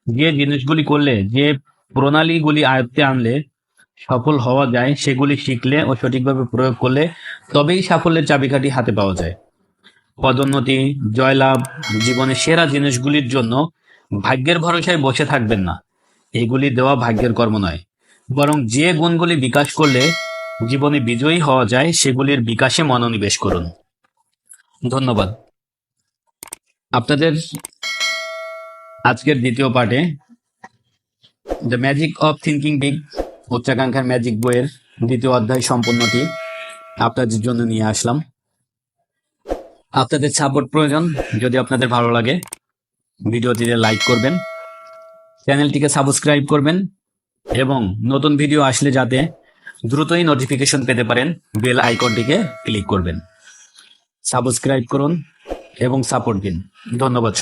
যে জিনিসগুলি করলে, যে প্রণালীগুলি আয়ত্তে আনলে সফল হওয়া যায়, সেগুলি শিখলে ও সঠিকভাবে প্রয়োগ করলে তবেই সাফল্যের চাবিকাঠি হাতে পাওয়া যায়। পদোন্নতি, জয়লাভ, জীবনের সেরা জিনিসগুলির জন্য ভাগ্যের ভরসায় বসে থাকবেন না। এগুলি দেওয়া ভাগ্যের কর্ম নয়, বরং যে গুণগুলি বিকাশ করলে জীবনে বিজয়ী হওয়া যায় সেগুলির বিকাশে মনোনিবেশ করুন। ধন্যবাদ। আপনাদের আজকের দ্বিতীয় পার্টে the magic of thinking big, উচ্চাকাঙ্ক্ষার ম্যাজিক বইয়ের দ্বিতীয় অধ্যায় সম্পূর্ণটি আপনাদের জন্য নিয়ে আসলাম। আপনাদের সাপোর্ট প্রয়োজন। যদি আপনাদের ভালো লাগে ভিডিওটিতে লাইক করবেন, চ্যানেলটিকে সাবস্ক্রাইব করবেন এবং নতুন ভিডিও আসলে যাতে দ্রুতই নোটিফিকেশন পেতে পারেন বেল আইকনটিকে ক্লিক করবেন। সাবস্ক্রাইব করুন এবং সাপোর্ট দিন। ধন্যবাদ।